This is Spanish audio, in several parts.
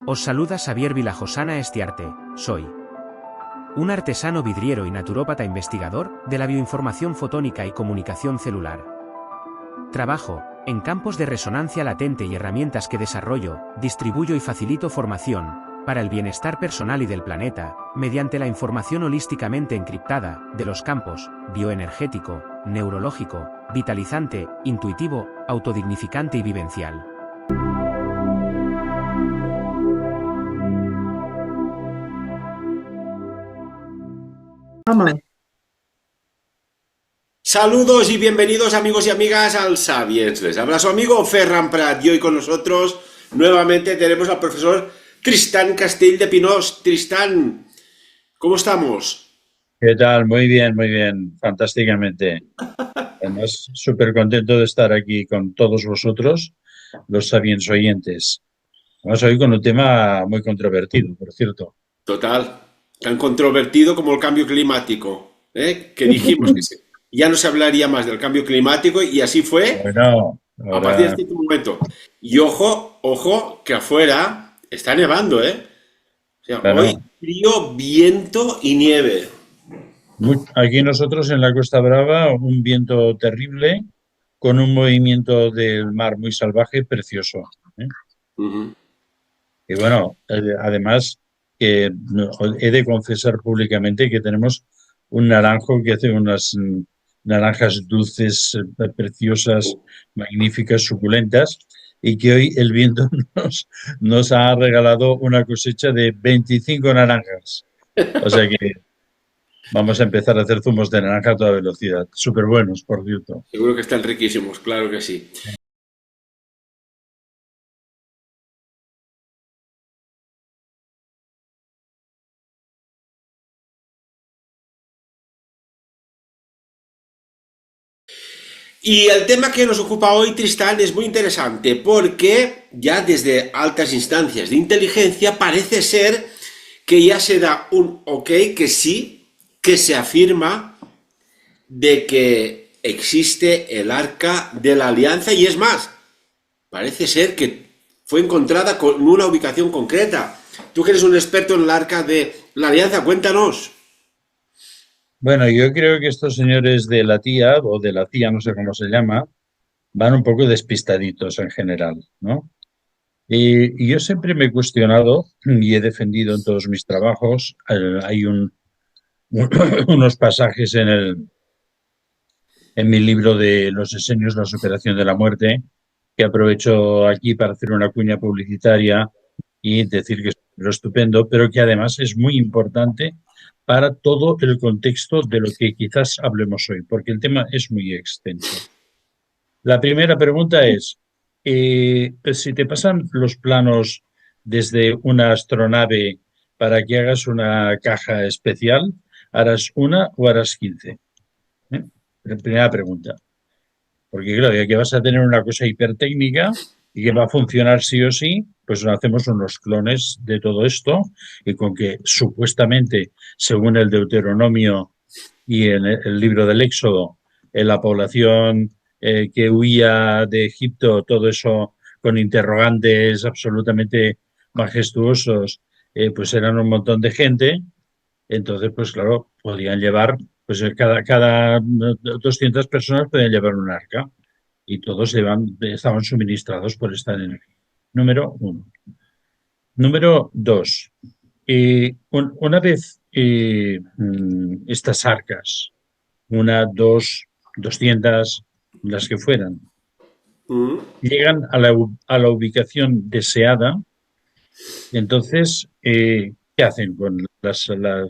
Os saluda Xavier Vilajosana Estiarte, soy un artesano vidriero y naturópata investigador de la bioinformación fotónica y comunicación celular. Trabajo en campos de resonancia latente y herramientas que desarrollo, distribuyo y facilito formación para el bienestar personal y del planeta, mediante la información holísticamente encriptada de los campos bioenergético, neurológico, vitalizante, intuitivo, autodignificante y vivencial. Vamos. Saludos y bienvenidos amigos y amigas al Sabiens. Les habla su amigo Ferran Prat y hoy con nosotros nuevamente tenemos al profesor Tristán Castell de Pinós. Tristán, ¿cómo estamos? ¿Qué tal? Muy bien, fantásticamente. Además, súper contento de estar aquí con todos vosotros, los sabiens oyentes. Vamos hoy con un tema muy controvertido, por cierto. Total, tan controvertido como el cambio climático, ¿eh? Que dijimos que ya no se hablaría más del cambio climático y así fue Bueno, a partir de ahora este momento. Y ojo, que afuera está nevando, ¿eh? O sea, hoy claro, frío, viento y nieve. aquí nosotros en la Costa Brava, un viento terrible con un movimiento del mar muy salvaje, precioso, ¿eh? Ujú. Y bueno, además, he de confesar públicamente que tenemos un naranjo que hace unas naranjas dulces, preciosas, magníficas, suculentas, y que hoy el viento nos ha regalado una cosecha de 25 naranjas. O sea que vamos a empezar a hacer zumos de naranja a toda velocidad. Súper buenos, por cierto. Seguro que están riquísimos, claro que sí. Y el tema que nos ocupa hoy, Tristán, es muy interesante porque ya desde altas instancias de inteligencia parece ser que ya se da un ok, que sí, que se afirma de que existe el arca de la alianza y es más, parece ser que fue encontrada con una ubicación concreta. Tú que eres un experto en el arca de la alianza, cuéntanos. Bueno, yo creo que estos señores de la tía, o de la CIA, no sé cómo se llama, van un poco despistaditos en general, ¿no? Y yo siempre me he cuestionado y he defendido en todos mis trabajos, hay unos pasajes en mi libro de Los Esenios, la superación de la muerte, que aprovecho aquí para hacer una cuña publicitaria y decir que es un libro estupendo, pero que además es muy importante para todo el contexto de lo que quizás hablemos hoy, porque el tema es muy extenso. La primera pregunta es, si te pasan los planos desde una astronave para que hagas una caja especial, ¿harás una o harás 15? ¿Eh? La primera pregunta. Porque claro, ya que vas a tener una cosa hipertécnica y que va a funcionar sí o sí, pues hacemos unos clones de todo esto y con que supuestamente, según el Deuteronomio y en el libro del Éxodo, en la población que huía de Egipto, todo eso con interrogantes absolutamente majestuosos, pues eran un montón de gente. Entonces, pues claro, podían llevar, pues cada 200 personas podían llevar un arca y todos estaban suministrados por esta energía. Número uno. Número dos. Una vez estas arcas, una, dos, 200, las que fueran, Mm. llegan a la ubicación deseada, entonces, ¿qué hacen con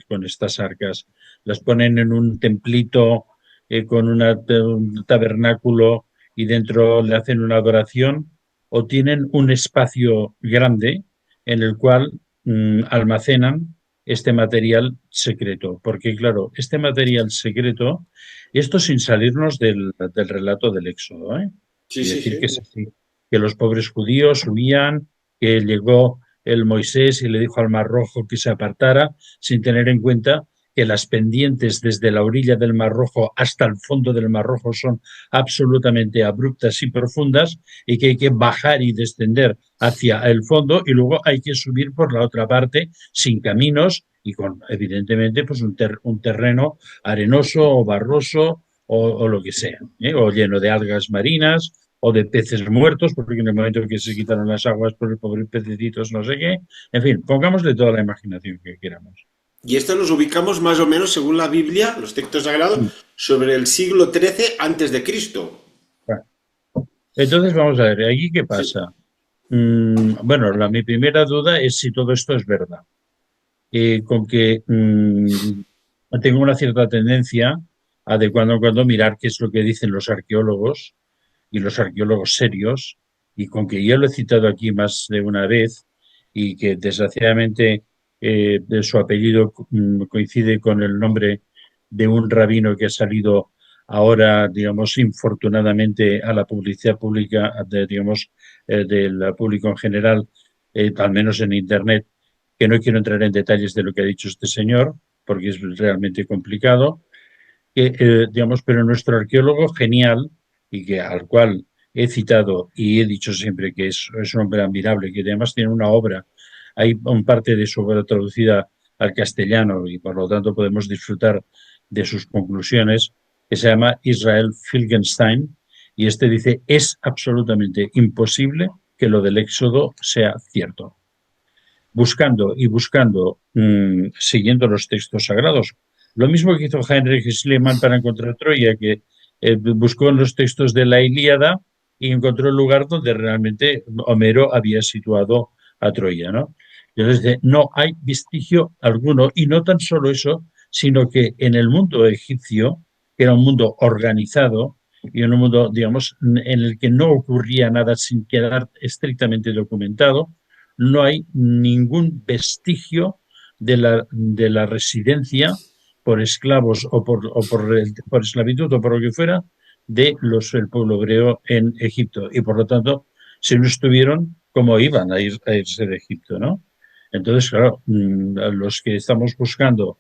con estas arcas? Las ponen en un templito con un tabernáculo y dentro le hacen una adoración o tienen un espacio grande en el cual almacenan este material secreto. Porque, claro, este material secreto, esto sin salirnos del relato del Éxodo, ¿eh? Sí, Y sí, decir sí. que es así, que los pobres judíos huían, que llegó el Moisés y le dijo al Mar Rojo que se apartara, sin tener en cuenta que las pendientes desde la orilla del Mar Rojo hasta el fondo del Mar Rojo son absolutamente abruptas y profundas y que hay que bajar y descender hacia el fondo y luego hay que subir por la otra parte sin caminos y con, evidentemente, pues un terreno arenoso o barroso o lo que sea, o lleno de algas marinas o de peces muertos, porque en el momento que se quitaron las aguas por el pobre pececitos, no sé qué. En fin, pongámosle toda la imaginación que queramos. Y esto nos ubicamos más o menos, según la Biblia, los textos sagrados, sobre el siglo XIII antes de Cristo. Entonces, vamos a ver, ¿aquí qué Sí. pasa? Bueno, mi primera duda es si todo esto es verdad. Con que tengo una cierta tendencia a de cuando en cuando mirar qué es lo que dicen los arqueólogos y los arqueólogos serios, y con que yo lo he citado aquí más de una vez y que desgraciadamente de su apellido coincide con el nombre de un rabino que ha salido ahora, digamos, infortunadamente a la publicidad pública, digamos, del público en general, al menos en Internet, que no quiero entrar en detalles de lo que ha dicho este señor, porque es realmente complicado, que, digamos, pero nuestro arqueólogo genial, y que al cual he citado y he dicho siempre que es un hombre admirable, que además tiene una obra, hay un parte de su obra traducida al castellano y por lo tanto podemos disfrutar de sus conclusiones, que se llama Israel Filgenstein, y este dice, es absolutamente imposible que lo del éxodo sea cierto. Buscando y buscando, siguiendo los textos sagrados. Lo mismo que hizo Heinrich Schliemann para encontrar Troya, que buscó en los textos de la Ilíada y encontró el lugar donde realmente Homero había situado a Troya, ¿no? Entonces, no hay vestigio alguno, y no tan solo eso, sino que en el mundo egipcio, que era un mundo organizado y en un mundo, digamos, en el que no ocurría nada sin quedar estrictamente documentado, no hay ningún vestigio de la residencia por esclavos por esclavitud o por lo que fuera el pueblo hebreo en Egipto. Y por lo tanto, si no estuvieron, ¿cómo iban a irse de Egipto? ¿No? Entonces, claro, los que estamos buscando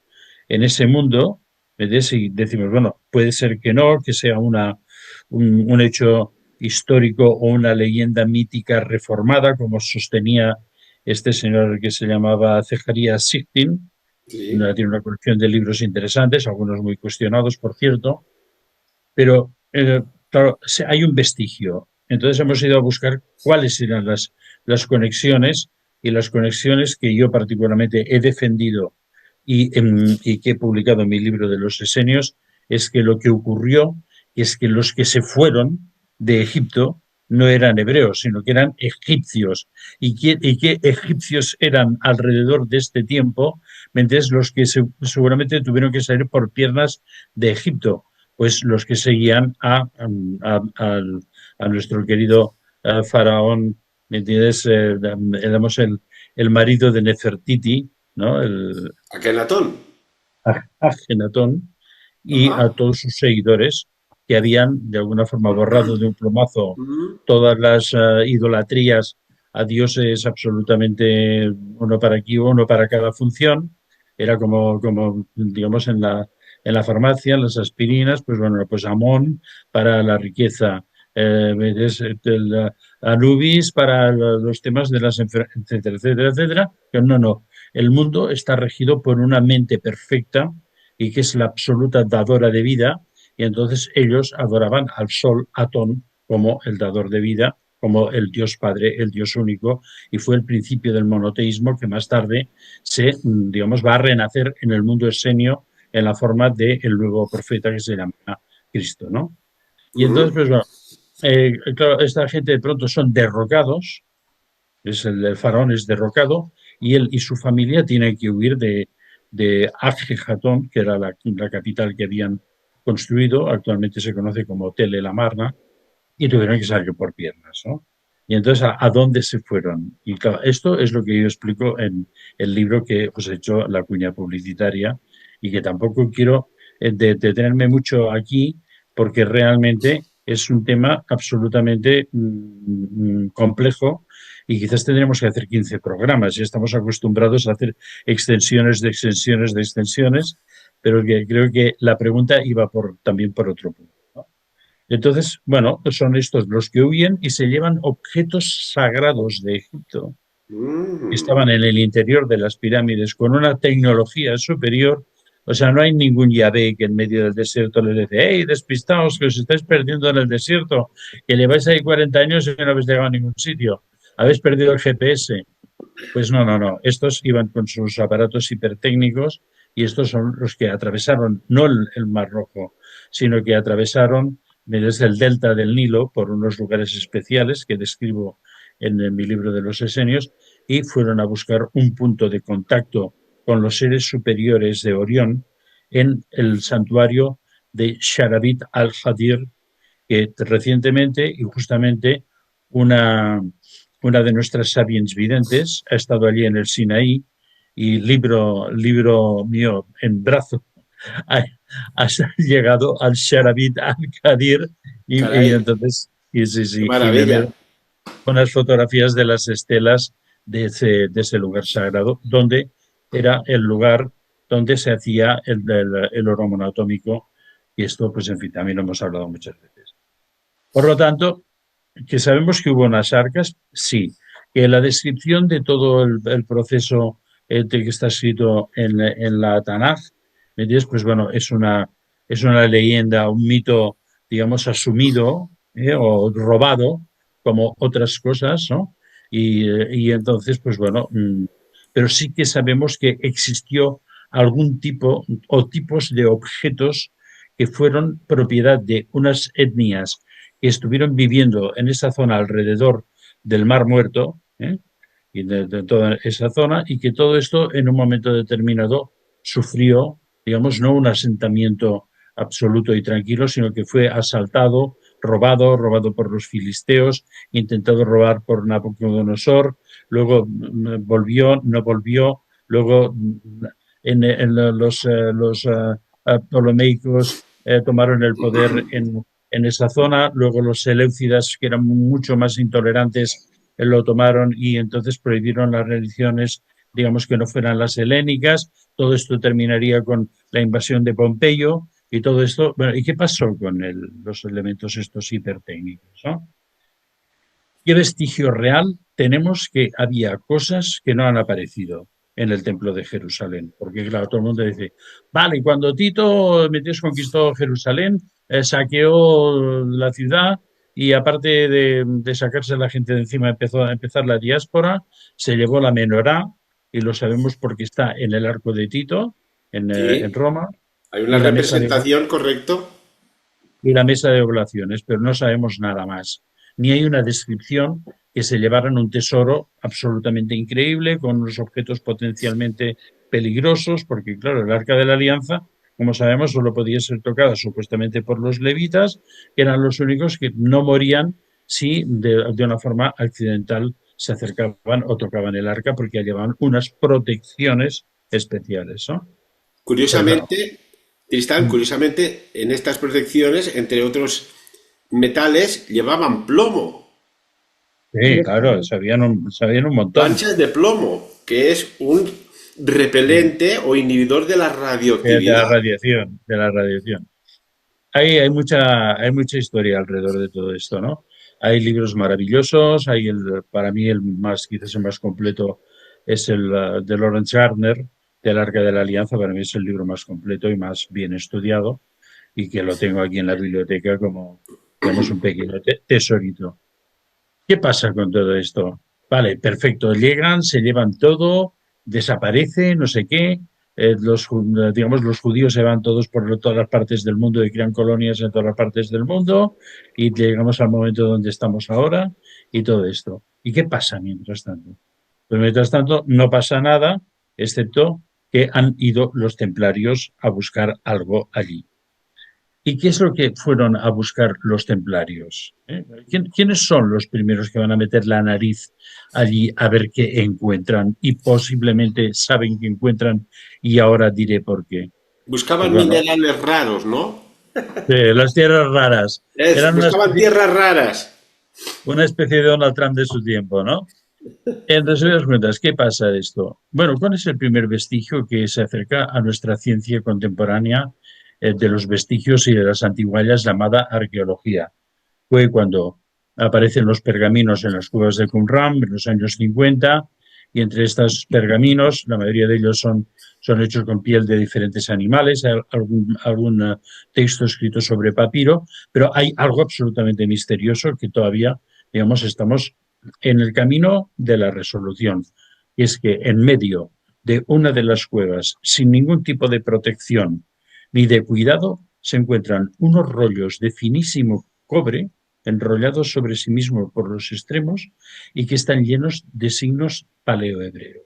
en ese mundo, y decimos, bueno, puede ser que no, que sea un hecho histórico o una leyenda mítica reformada, como sostenía este señor que se llamaba Zecharías Sitchin. Sí. Tiene una colección de libros interesantes, algunos muy cuestionados, por cierto, pero claro, hay un vestigio. Entonces hemos ido a buscar cuáles eran las conexiones, y las conexiones que yo particularmente he defendido y que he publicado en mi libro de los esenios es que lo que ocurrió es que los que se fueron de Egipto no eran hebreos, sino que eran egipcios. ¿Y qué egipcios eran alrededor de este tiempo? Entonces, los que seguramente tuvieron que salir por piernas de Egipto, pues los que seguían a nuestro querido faraón, ¿me entiendes? Éramos el marido de Nefertiti, ¿no? Akenatón. Ajenatón, y Ajá. a todos sus seguidores que habían de alguna forma borrado de un plumazo Ujú. todas las idolatrías a dioses absolutamente uno para aquí, uno para cada función. Era como digamos, en la farmacia, las aspirinas, pues bueno, pues Amón para la riqueza, Anubis para los temas de las enfermedades, etcétera, etcétera, etcétera. Pero no. El mundo está regido por una mente perfecta y que es la absoluta dadora de vida, y entonces ellos adoraban al sol Atón como el dador de vida, como el Dios Padre, el Dios único, y fue el principio del monoteísmo que más tarde digamos, va a renacer en el mundo esenio en la forma del nuevo profeta que se llama Cristo, ¿no? Y entonces, Ujú. pues bueno, claro, esta gente de pronto son derrocados, el faraón es derrocado y él y su familia tienen que huir de Akhenaton, que era la capital que habían construido, actualmente se conoce como Tel El Amarna, y tuvieron que salir por piernas, ¿no? Y entonces, ¿a dónde se fueron? Y claro, esto es lo que yo explico en el libro que os he hecho la cuña publicitaria, y que tampoco quiero detenerme mucho aquí, porque realmente es un tema absolutamente complejo, y quizás tendremos que hacer 15 programas. Y estamos acostumbrados a hacer extensiones de extensiones de extensiones, pero que creo que la pregunta iba también por otro punto, ¿no? Entonces, bueno, pues son estos los que huyen y se llevan objetos sagrados de Egipto que Mm. estaban en el interior de las pirámides con una tecnología superior. O sea, no hay ningún Yahvé que en medio del desierto les dice: hey, despistaos, que os estáis perdiendo en el desierto, que lleváis ahí 40 años y no habéis llegado a ningún sitio, habéis perdido el GPS. Pues no, no, no. Estos iban con sus aparatos hipertécnicos y estos son los que atravesaron no el Mar Rojo, sino que atravesaron desde el delta del Nilo por unos lugares especiales que describo en mi libro de los Esenios y fueron a buscar un punto de contacto con los seres superiores de Orión en el santuario de Sharabit al-Hadir, que recientemente y justamente una, una de nuestras sabiens videntes ha estado allí en el Sinaí y libro mío en brazo ha, ha llegado al Sharabit al-Qadir y Caray, entonces sí, qué sí, y me maravilla. veo unas fotografías de las estelas de ese lugar sagrado, donde era el lugar donde se hacía el oro monoatómico, y esto, pues en fin, también lo hemos hablado muchas veces. Por lo tanto, que sabemos que hubo unas arcas, sí. Que la descripción de todo el proceso de que está escrito en la Tanaj, ¿me entiendes? Pues bueno, es una leyenda, un mito, digamos, asumido o robado, como otras cosas, ¿no? Y entonces, pues bueno, pero sí que sabemos que existió algún tipo o tipos de objetos que fueron propiedad de unas etnias que estuvieron viviendo en esa zona alrededor del Mar Muerto, y de toda esa zona, y que todo esto en un momento determinado sufrió, digamos, no un asentamiento absoluto y tranquilo, sino que fue asaltado, robado por los filisteos, intentado robar por Nabucodonosor, luego volvió, no volvió, luego los ptolomeicos tomaron el poder en esa zona, luego los seleucidas, que eran mucho más intolerantes, lo tomaron y entonces prohibieron las religiones, digamos, que no fueran las helénicas. Todo esto terminaría con la invasión de Pompeyo y todo esto. Bueno, ¿y qué pasó con los elementos estos hipertécnicos, ¿no? ¿Qué vestigio real tenemos que había cosas que no han aparecido en el templo de Jerusalén? Porque claro, todo el mundo dice, vale, cuando Tito Metías conquistó Jerusalén, saqueó la ciudad y aparte de sacarse a la gente de encima, empezó a empezar la diáspora, se llevó la menorá, y lo sabemos porque está en el arco de Tito, en Sí, Roma, hay una y la mesa de, representación, correcto. y la mesa de oblaciones, pero no sabemos nada más. Ni hay una descripción que se llevaran un tesoro absolutamente increíble con unos objetos potencialmente peligrosos, porque claro, el Arca de la Alianza, como sabemos, solo podía ser tocada supuestamente por los levitas, que eran los únicos que no morían si de una forma accidental se acercaban o tocaban el arca, porque llevaban unas protecciones especiales, ¿no? Pero claro, Curiosamente, Tristán, curiosamente, en estas protecciones, entre otros metales, llevaban plomo, sí, claro, sabían un montón. planchas de plomo, que es un repelente o inhibidor de la De la radioactividad. radiación, de la radiación. Hay mucha historia alrededor de todo esto, ¿no? Hay libros maravillosos, para mí quizás el más completo es el de Lawrence Gardner, del Arca de la Alianza. Para mí es el libro más completo y más bien estudiado, y que lo tengo aquí en la biblioteca como, digamos, un pequeño tesorito. ¿Qué pasa con todo esto? Vale, perfecto. Llegan, se llevan todo, desaparece, no sé qué. Digamos, los judíos se van todos por todas las partes del mundo y crean colonias en todas las partes del mundo. Y llegamos al momento donde estamos ahora y todo esto. ¿Y qué pasa mientras tanto? Pues mientras tanto no pasa nada, excepto que han ido los templarios a buscar algo allí. ¿Y qué es lo que fueron a buscar los templarios? ¿Quiénes son los primeros que van a meter la nariz allí a ver qué encuentran? Y posiblemente saben que encuentran, y ahora diré por qué. Pues Buscaban bueno, minerales raros, ¿no? las tierras raras eran Buscaban tierras raras. una especie de Donald Trump de su tiempo, ¿no? En resumidas cuentas, ¿qué pasa de esto? Bueno, ¿cuál es el primer vestigio que se acerca a nuestra ciencia contemporánea de los vestigios y de las antiguallas llamada arqueología? Fue cuando aparecen los pergaminos en las cuevas de Qumran en los años 50 y entre estos pergaminos, la mayoría de ellos son hechos con piel de diferentes animales, hay algún texto escrito sobre papiro, pero hay algo absolutamente misterioso que todavía, digamos, estamos en el camino de la resolución. Y es que en medio de una de las cuevas, sin ningún tipo de protección ni de cuidado, se encuentran unos rollos de finísimo cobre enrollados sobre sí mismo por los extremos y que están llenos de signos paleohebreos.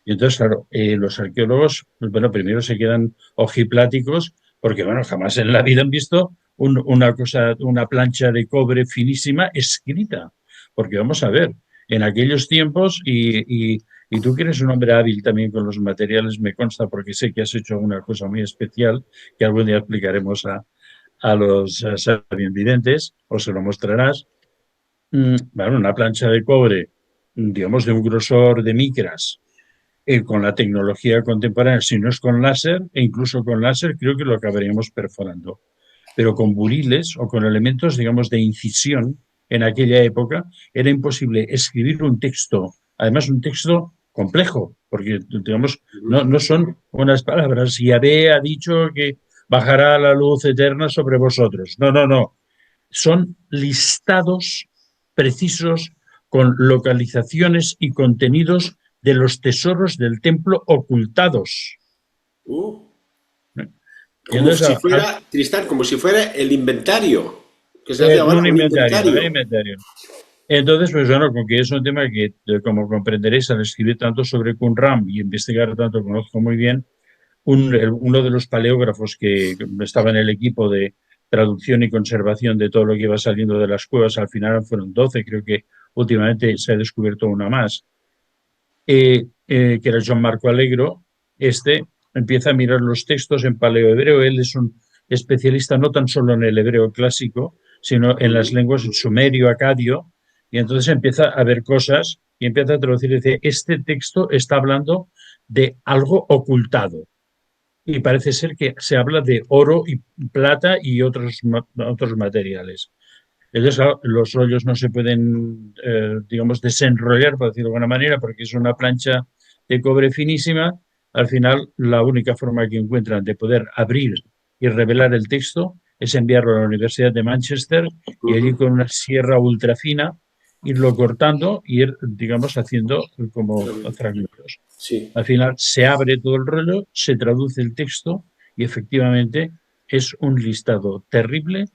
Y entonces, claro, los arqueólogos, pues, bueno, primero se quedan ojipláticos porque, bueno, jamás en la vida han visto una cosa, una plancha de cobre finísima escrita. Porque vamos a ver, en aquellos tiempos, y tú que eres un hombre hábil también con los materiales, me consta porque sé que has hecho una cosa muy especial que algún día explicaremos a los videntes, o se lo mostrarás. Bueno, una plancha de cobre, digamos, de un grosor de micras, con la tecnología contemporánea, si no es con láser, e incluso con láser, creo que lo acabaríamos perforando. Pero con buriles o con elementos, digamos, de incisión, en aquella época, era imposible escribir un texto, además un texto complejo, porque, digamos, no son unas palabras. Yahvé ha dicho que bajará la luz eterna sobre vosotros. No, no, no. Son listados precisos con localizaciones y contenidos de los tesoros del templo ocultados. Uh, Y como entonces, si fuera, Tristán, como si fuera el inventario, que se hace ahora un un inventario, un inventario. inventario. Entonces, pues bueno, con que es un tema que, como comprenderéis, al escribir tanto sobre Qumran y investigar tanto, conozco muy bien, uno de los paleógrafos que estaba en el equipo de traducción y conservación de todo lo que iba saliendo de las cuevas, al final fueron 12, creo que últimamente se ha descubierto una más, que era John Marco Alegro. Este empieza a mirar los textos en paleohebreo. Él es un especialista no tan solo en el hebreo clásico, sino en las lenguas sumerio, acadio, y entonces empieza a ver cosas y empieza a traducir y dice, este texto está hablando de algo ocultado. Y parece ser que se habla de oro y plata y otros materiales. Entonces, claro, los rollos no se pueden, digamos, desenrollar, por decirlo de alguna manera, porque es una plancha de cobre finísima. Al final, la única forma que encuentran de poder abrir y revelar el texto es enviarlo a la Universidad de Manchester y allí con una sierra ultra fina irlo cortando y ir, digamos, haciendo como fragmentos. Sí. Al final se abre todo el rollo, se traduce el texto y efectivamente es un listado terrible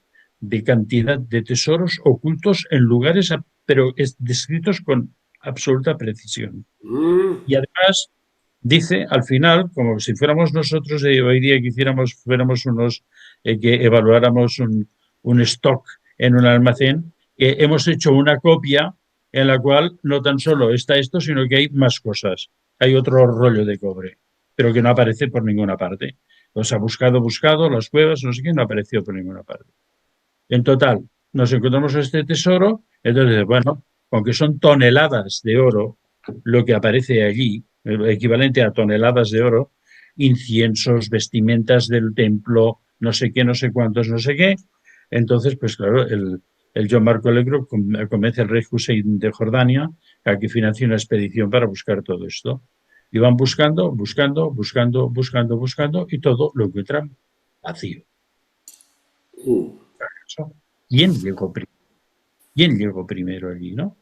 de cantidad de tesoros ocultos en lugares, pero descritos con absoluta precisión. Mm, Y además dice al final, como si fuéramos nosotros hoy día que hiciéramos, fuéramos unos, que evaluáramos un stock en un almacén, que hemos hecho una copia en la cual no tan solo está esto, sino que hay más cosas. Hay otro rollo de cobre, pero que no aparece por ninguna parte. Los ha buscado, las cuevas, no sé qué, no apareció por ninguna parte. En total, nos encontramos este tesoro, entonces, bueno, aunque son toneladas de oro, lo que aparece allí, el equivalente a toneladas de oro, inciensos, vestimentas del templo, no sé qué, no sé cuántos, no sé qué. Entonces, pues claro, el John Marco Alegro convence al rey Hussein de Jordania a que financie una expedición para buscar todo esto. Y van buscando, y todo lo encuentran vacío. mm. ¿Quién llegó primero? ¿Quién llegó primero allí, no?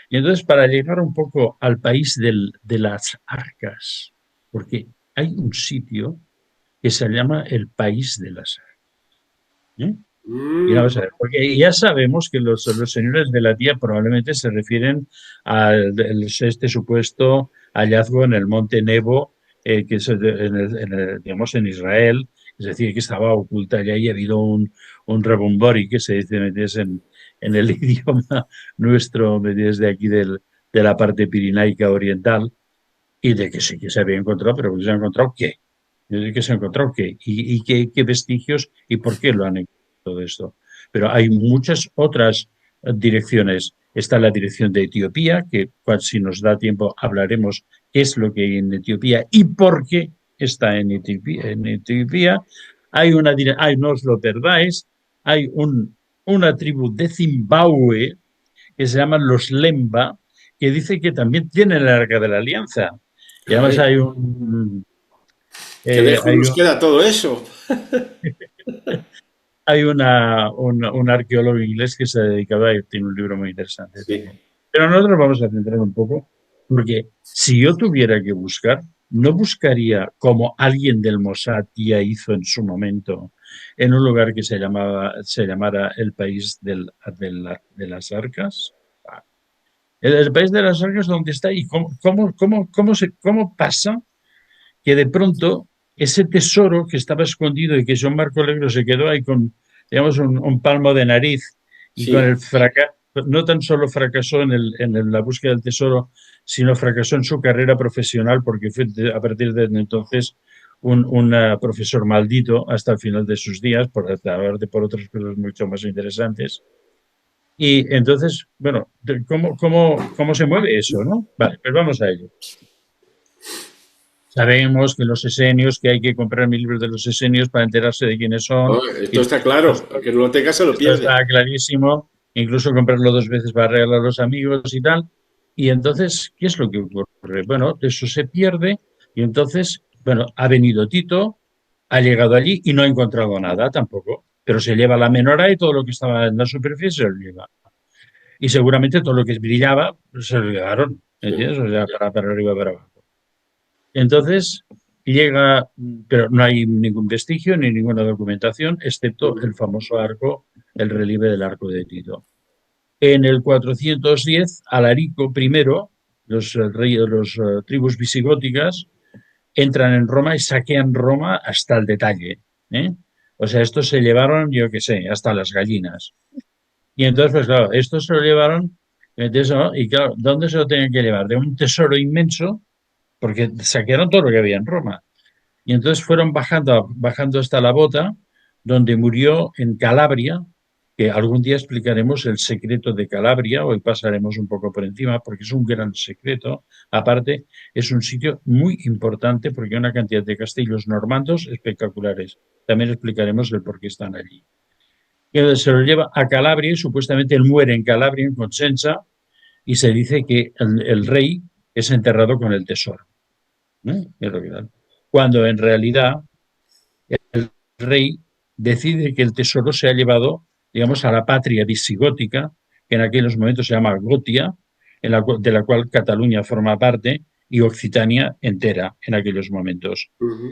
Y entonces, para llegar un poco al país de las arcas, porque hay un sitio que se llama el país de las arcas. ¿Eh? Y Mm, vamos a ver, porque ya sabemos que los señores de la tía probablemente se refieren a este supuesto hallazgo en el monte Nebo, que es digamos en Israel, es decir, que estaba oculta ya y ha habido un rebombori, que se dice en el idioma nuestro desde aquí de la parte pirinaica oriental, y de que sí que se había encontrado, pero ¿se ha encontrado qué? ¿De qué se ha encontrado qué? ¿Y qué vestigios y por qué lo han encontrado todo esto? Pero hay muchas otras direcciones. está la dirección de Etiopía, que si nos da tiempo hablaremos qué es lo que hay en Etiopía y por qué está en Etiopía. No os lo perdáis, hay una tribu de Zimbabue que se llaman los Lemba, que dice que también tienen el Arca de la Alianza. Y además Caray, qué lejos hay nos queda todo eso. un arqueólogo inglés que se ha dedicado a tiene un libro muy interesante Sí. también. Pero nosotros vamos a centrar un poco, porque si yo tuviera que buscar, no buscaría como alguien del Mossad ya hizo en su momento, en un lugar que se llamara el país de las arcas. El país de las arcas, ¿dónde está? ¿Y cómo pasa que de pronto ese tesoro que estaba escondido y que Joan Marco Alegro se quedó ahí con, digamos, un palmo de nariz y con Sí. el fracaso, no tan solo fracasó en la búsqueda del tesoro, sino fracasó en su carrera profesional porque fue a partir de entonces un profesor maldito hasta el final de sus días, por hablar de por otras cosas mucho más interesantes. Y entonces, bueno, ¿cómo se mueve eso, no? Vale, pues vamos a ello. Sabemos que los esenios, que hay que comprar 1000 libros de los esenios para enterarse de quiénes son. Oh, esto Y está claro. El que no lo tenga se lo esto pierde. está clarísimo. Incluso comprarlo 2 veces para regalar a los amigos y tal. Y entonces, ¿qué es lo que ocurre? Bueno, eso se pierde y entonces, bueno, ha venido Tito, ha llegado allí y no ha encontrado nada tampoco. Pero se lleva la menorá y todo lo que estaba en la superficie se lo lleva. Y seguramente todo lo que brillaba se lo llevaron. Sí. ¿Entiendes? O sea, para arriba, para abajo. Entonces llega, pero no hay ningún vestigio ni ninguna documentación, excepto el famoso arco, el relieve del arco de Tito. En el 410, Alarico I, los tribus visigóticas, entran en Roma y saquean Roma hasta el detalle. ¿Eh? O sea, estos se llevaron, yo qué sé, hasta las gallinas. Y entonces, pues claro, estos se lo llevaron, entonces, ¿no? Y claro, ¿dónde se lo tenían que llevar? De un tesoro inmenso, porque saquearon todo lo que había en Roma. Y entonces fueron bajando hasta la Bota, donde murió en Calabria, que algún día explicaremos el secreto de Calabria, hoy pasaremos un poco por encima, porque es un gran secreto. Aparte, es un sitio muy importante porque hay una cantidad de castillos normandos espectaculares. También explicaremos el por qué están allí. Y entonces se lo lleva a Calabria y supuestamente él muere en Calabria, en Consenza, y se dice que el rey es enterrado con el tesoro. Es lo que dan. Cuando en realidad el rey decide que el tesoro se ha llevado, digamos, a la patria visigótica, que en aquellos momentos se llama Gotia, de la cual Cataluña forma parte, y Occitania entera en aquellos momentos. Ujú.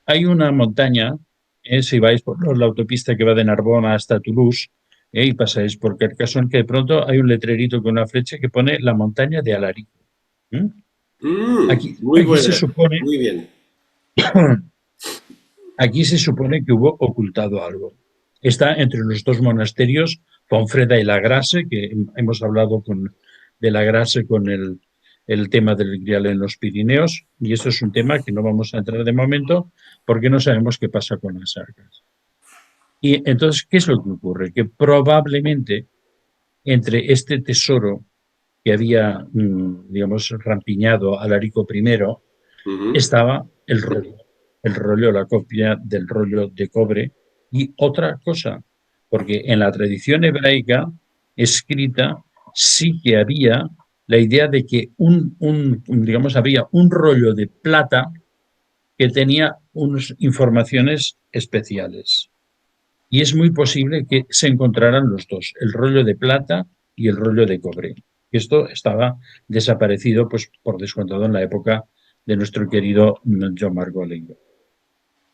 Hay una montaña, si vais por la autopista que va de Narbona hasta Toulouse, y pasáis por Carcassonne, que de pronto hay un letrerito con una flecha que pone la montaña de Alarico. ¿Mm? Muy Aquí se buena. supone Muy bien. Aquí se supone que hubo ocultado algo. Está entre los dos monasterios, Ponfreda y La Grasse, que hemos hablado de La Grasse con el tema del Grial en los Pirineos, y esto es un tema que no vamos a entrar de momento porque no sabemos qué pasa con las arcas. Y entonces, ¿qué es lo que ocurre? Que probablemente entre este tesoro que había, digamos, rampiñado Alarico I, Ujú. estaba el rollo, la copia del rollo de cobre y otra cosa, porque en la tradición hebraica escrita sí que había la idea de que digamos, había un rollo de plata que tenía unas informaciones especiales. Y es muy posible que se encontraran los dos, el rollo de plata y el rollo de cobre. Esto estaba desaparecido, pues por descontado, en la época de nuestro querido John Margolin.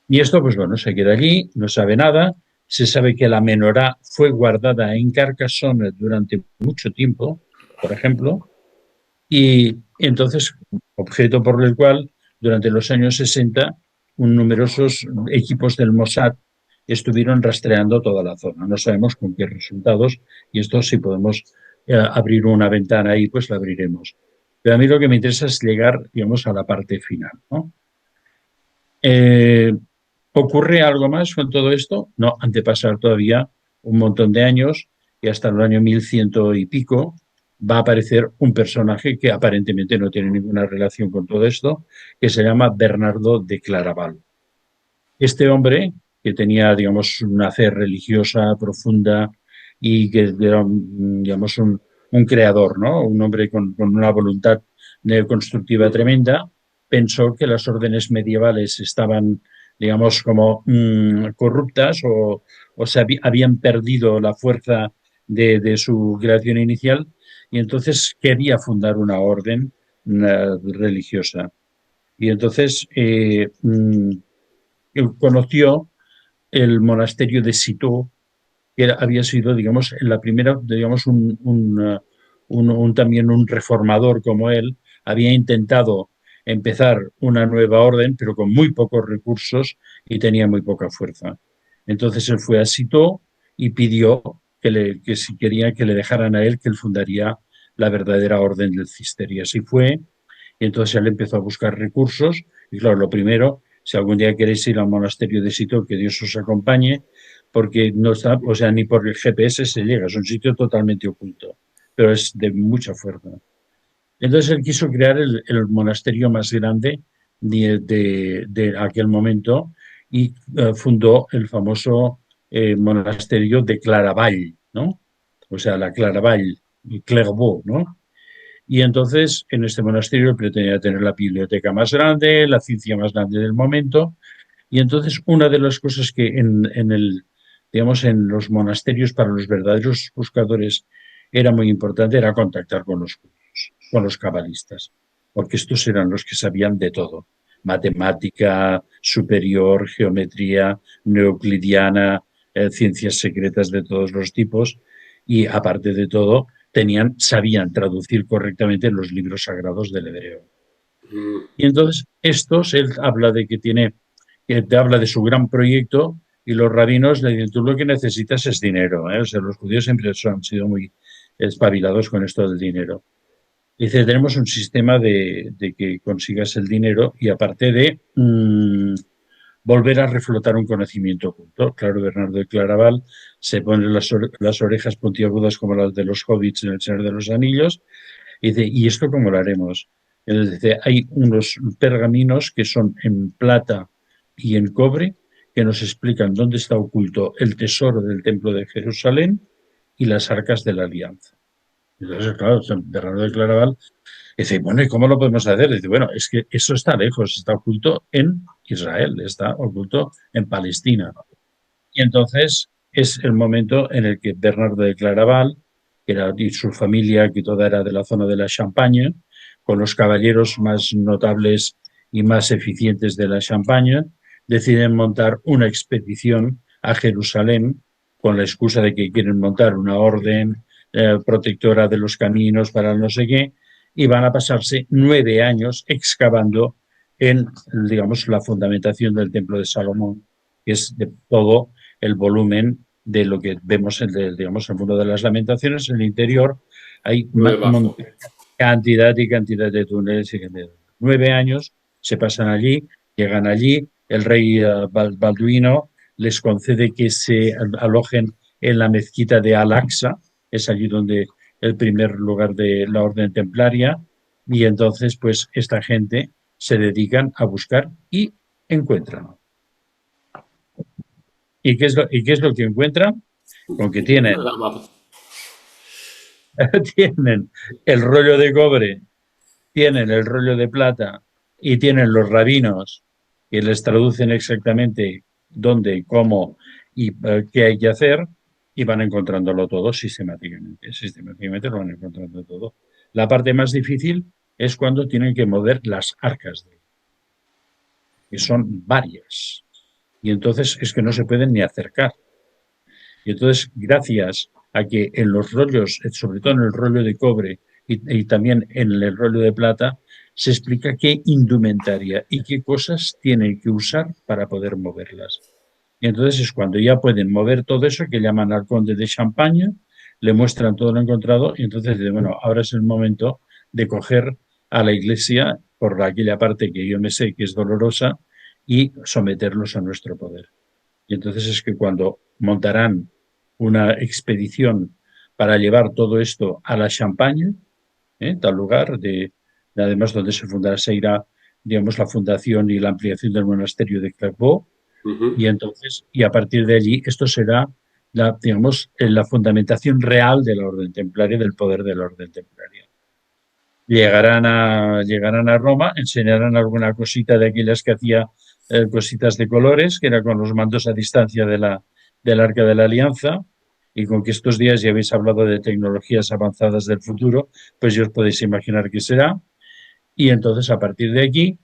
Y esto, pues bueno, se queda allí, no sabe nada. Se sabe que la menorá fue guardada en Carcassonne durante mucho tiempo, por ejemplo, y entonces, objeto por el cual, durante los años 60, numerosos equipos del Mossad estuvieron rastreando toda la zona. No sabemos con qué resultados, y esto si podemos abrir una ventana ahí, pues la abriremos. Pero a mí lo que me interesa es llegar, digamos, a la parte final, ¿no? Eh, ¿Ocurre algo más con todo esto? No, han de pasar todavía un montón de años y hasta el año 1100 y pico, va a aparecer un personaje que aparentemente no tiene ninguna relación con todo esto, que se llama Bernardo de Claraval. Este hombre, que tenía, digamos, una fe religiosa profunda y que era, digamos, un creador, ¿no? Un hombre con una voluntad constructiva tremenda, pensó que las órdenes medievales estaban, digamos, como corruptas o se habían perdido la fuerza de su creación inicial y entonces quería fundar una orden religiosa. Y entonces conoció el monasterio de Citeaux, que había sido, digamos, en la primera, digamos, también un reformador como él, había intentado empezar una nueva orden, pero con muy pocos recursos y tenía muy poca fuerza. Entonces él fue a Citeaux y pidió que si quería que le dejaran a él, que él fundaría la verdadera orden del Cister. Y así fue. Y entonces él empezó a buscar recursos. Y claro, lo primero, si algún día queréis ir al monasterio de Citeaux, que Dios os acompañe, porque no está, o sea, ni por el GPS se llega, es un sitio totalmente oculto, pero es de mucha fuerza. Entonces él quiso crear el monasterio más grande de aquel momento y fundó el famoso monasterio de Claravall, ¿no? O sea, la Claravall, Clairvaux, ¿no? Y entonces en este monasterio pretendía tener la biblioteca más grande, la ciencia más grande del momento, y entonces una de las cosas que digamos, en los monasterios para los verdaderos buscadores era muy importante era contactar con los judíos, con los cabalistas, porque estos eran los que sabían de todo. Matemática superior, geometría neoclidiana, ciencias secretas de todos los tipos y aparte de todo sabían traducir correctamente los libros sagrados del hebreo. Y entonces él habla de que te habla de su gran proyecto y los rabinos le dicen, tú lo que necesitas es dinero, ¿eh? O sea, los judíos siempre han sido muy espabilados con esto del dinero. Dice, tenemos un sistema de que consigas el dinero y aparte de volver a reflotar un conocimiento oculto. Claro, Bernardo de Claraval se pone las orejas puntiagudas como las de los hobbits en El Señor de los Anillos y dice, ¿y esto cómo lo haremos? Él dice, hay unos pergaminos que son en plata y en cobre que nos explican dónde está oculto el tesoro del Templo de Jerusalén y las arcas de la alianza. Entonces, claro, Bernardo de Claraval dice, bueno, ¿y cómo lo podemos hacer? Dice, bueno, es que eso está lejos, está oculto en Israel, está oculto en Palestina. Y entonces es el momento en el que Bernardo de Claraval, y su familia, que toda era de la zona de la Champaña, con los caballeros más notables y más eficientes de la Champaña, deciden montar una expedición a Jerusalén con la excusa de que quieren montar una orden protectora de los caminos para no sé qué, y van a pasarse 9 años excavando en, digamos, la fundamentación del Templo de Salomón, que es de todo el volumen de lo que vemos en, digamos, el mundo de las lamentaciones. En el interior hay cantidad y cantidad de túneles. 9 años se pasan allí, llegan allí, el rey Balduino les concede que se alojen en la mezquita de Al-Aqsa, es allí donde el primer lugar de la orden templaria, y entonces pues esta gente se dedican a buscar y encuentran. ¿Y qué es lo que encuentran? Con que tienen el rollo de cobre, tienen el rollo de plata y tienen los rabinos que les traducen exactamente dónde, cómo y qué hay que hacer y van encontrándolo todo sistemáticamente. Sistemáticamente lo van encontrando todo. La parte más difícil es cuando tienen que mover las arcas, que son varias. Y entonces es que no se pueden ni acercar. Y entonces, gracias a que en los rollos, sobre todo en el rollo de cobre y también en el rollo de plata, se explica qué indumentaria y qué cosas tienen que usar para poder moverlas. Y entonces es cuando ya pueden mover todo eso que llaman al conde de Champaña, le muestran todo lo encontrado y entonces dicen, bueno, ahora es el momento de coger a la iglesia por aquella parte que yo me sé que es dolorosa y someterlos a nuestro poder. Y entonces es que cuando montarán una expedición para llevar todo esto a la Champaña, tal lugar, además donde se irá, digamos, la fundación y la ampliación del monasterio de Clairvaux, Ujú. y entonces, y a partir de allí, esto será digamos, la fundamentación real de la orden templaria, del poder de la orden templaria. Llegarán a Roma, enseñarán alguna cosita de aquellas que hacía cositas de colores, que era con los mandos a distancia del Arca de la Alianza, y con que estos días ya habéis hablado de tecnologías avanzadas del futuro, pues ya os podéis imaginar qué será. Y entonces, a partir de aquí,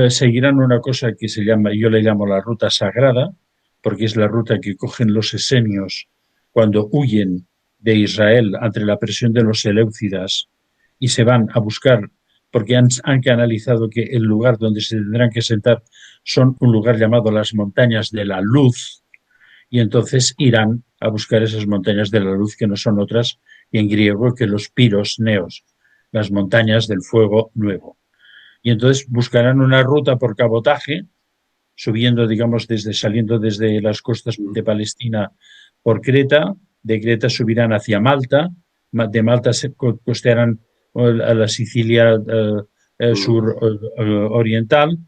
seguirán una cosa que se llama, yo le llamo la ruta sagrada, porque es la ruta que cogen los esenios cuando huyen de Israel ante la presión de los seleucidas y se van a buscar, porque han canalizado que el lugar donde se tendrán que sentar son un lugar llamado las montañas de la luz, y entonces irán a buscar esas montañas de la luz que no son otras, y en griego que los piros neos, las montañas del fuego nuevo. Y entonces buscarán una ruta por cabotaje, subiendo, digamos, saliendo desde las costas de Palestina por Creta, de Creta subirán hacia Malta, de Malta se costearán a la Sicilia Ujú. sur oriental,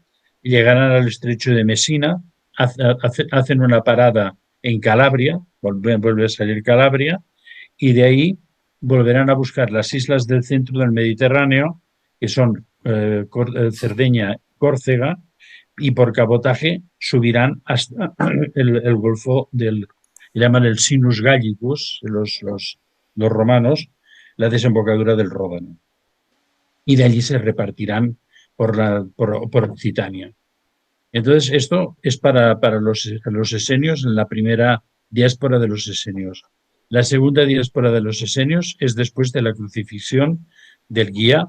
llegarán al estrecho de Messina, hacen una parada en Calabria, vuelve a salir Calabria, y de ahí volverán a buscar las islas del centro del Mediterráneo, que son Cerdeña, Córcega, y por cabotaje subirán hasta el Golfo le llaman el Sinus Gallicus, los romanos, la desembocadura del Ródano. Y de allí se repartirán por Occitania. Entonces, esto es para los esenios en la primera diáspora de los esenios. La segunda diáspora de los esenios es después de la crucifixión del guía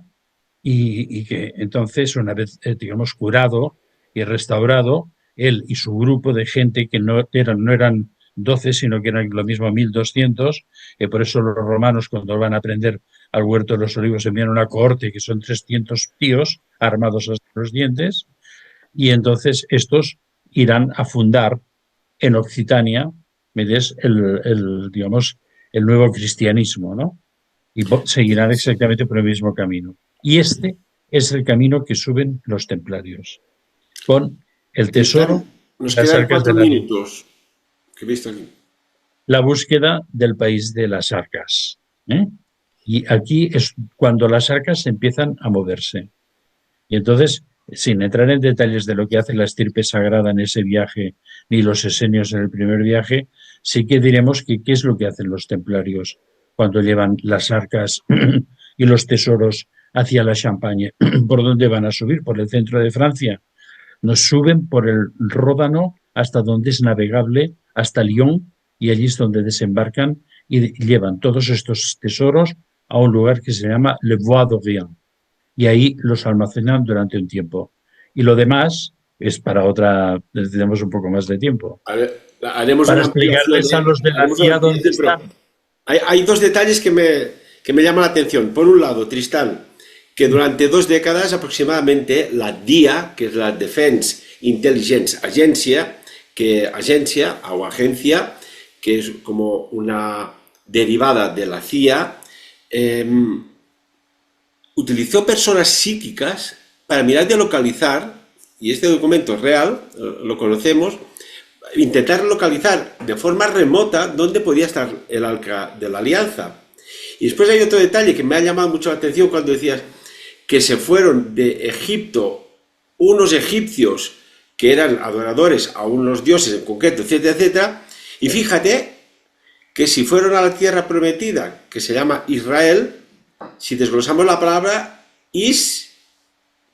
y que entonces, una vez, digamos, curado y restaurado, él y su grupo de gente, que no eran 12, sino que eran lo mismo 1200, y por eso los romanos, cuando van a prender al huerto de los olivos, envían una cohorte que son 300 tíos armados hasta los dientes, y entonces estos irán a fundar en Occitania, digamos, el nuevo cristianismo, ¿no? Y seguirán exactamente por el mismo camino. Y este es el camino que suben los templarios, con el tesoro Tristán, y nos las quedan arcas de cuatro la alianza. minutos. Que he visto aquí. La búsqueda del país de las arcas. ¿Eh? Y aquí es cuando las arcas empiezan a moverse. Y entonces, sin entrar en detalles de lo que hace la estirpe sagrada en ese viaje, ni los esenios en el primer viaje, sí que diremos que qué es lo que hacen los templarios cuando llevan las arcas y los tesoros hacia la Champaña. ¿Por dónde van a subir? Por el centro de Francia. Nos suben por el Ródano hasta donde es navegable, hasta Lyon, y allí es donde desembarcan y llevan todos estos tesoros a un lugar que se llama Le Bois d'Orient, y ahí los almacenan durante un tiempo. Y lo demás es para otra, necesitamos un poco más de tiempo. Haremos Para una ampliación, explicarles a ¿eh? los de la Haremos una CIA dónde ampliación, pero están. hay dos detalles que me llaman la atención. Por un lado, Tristán, que durante 2 décadas aproximadamente la DIA, que es la Defense Intelligence Agencia o agencia, que es como una derivada de la CIA, utilizó personas psíquicas para mirar de localizar, y este documento es real, lo conocemos, intentar localizar de forma remota dónde podía estar el arca de la alianza. Y después hay otro detalle que me ha llamado mucho la atención cuando decías que se fueron de Egipto unos egipcios que eran adoradores a unos dioses en concreto, etcétera, etcétera. Y fíjate que si fueron a la tierra prometida, que se llama Israel, si desglosamos la palabra Is,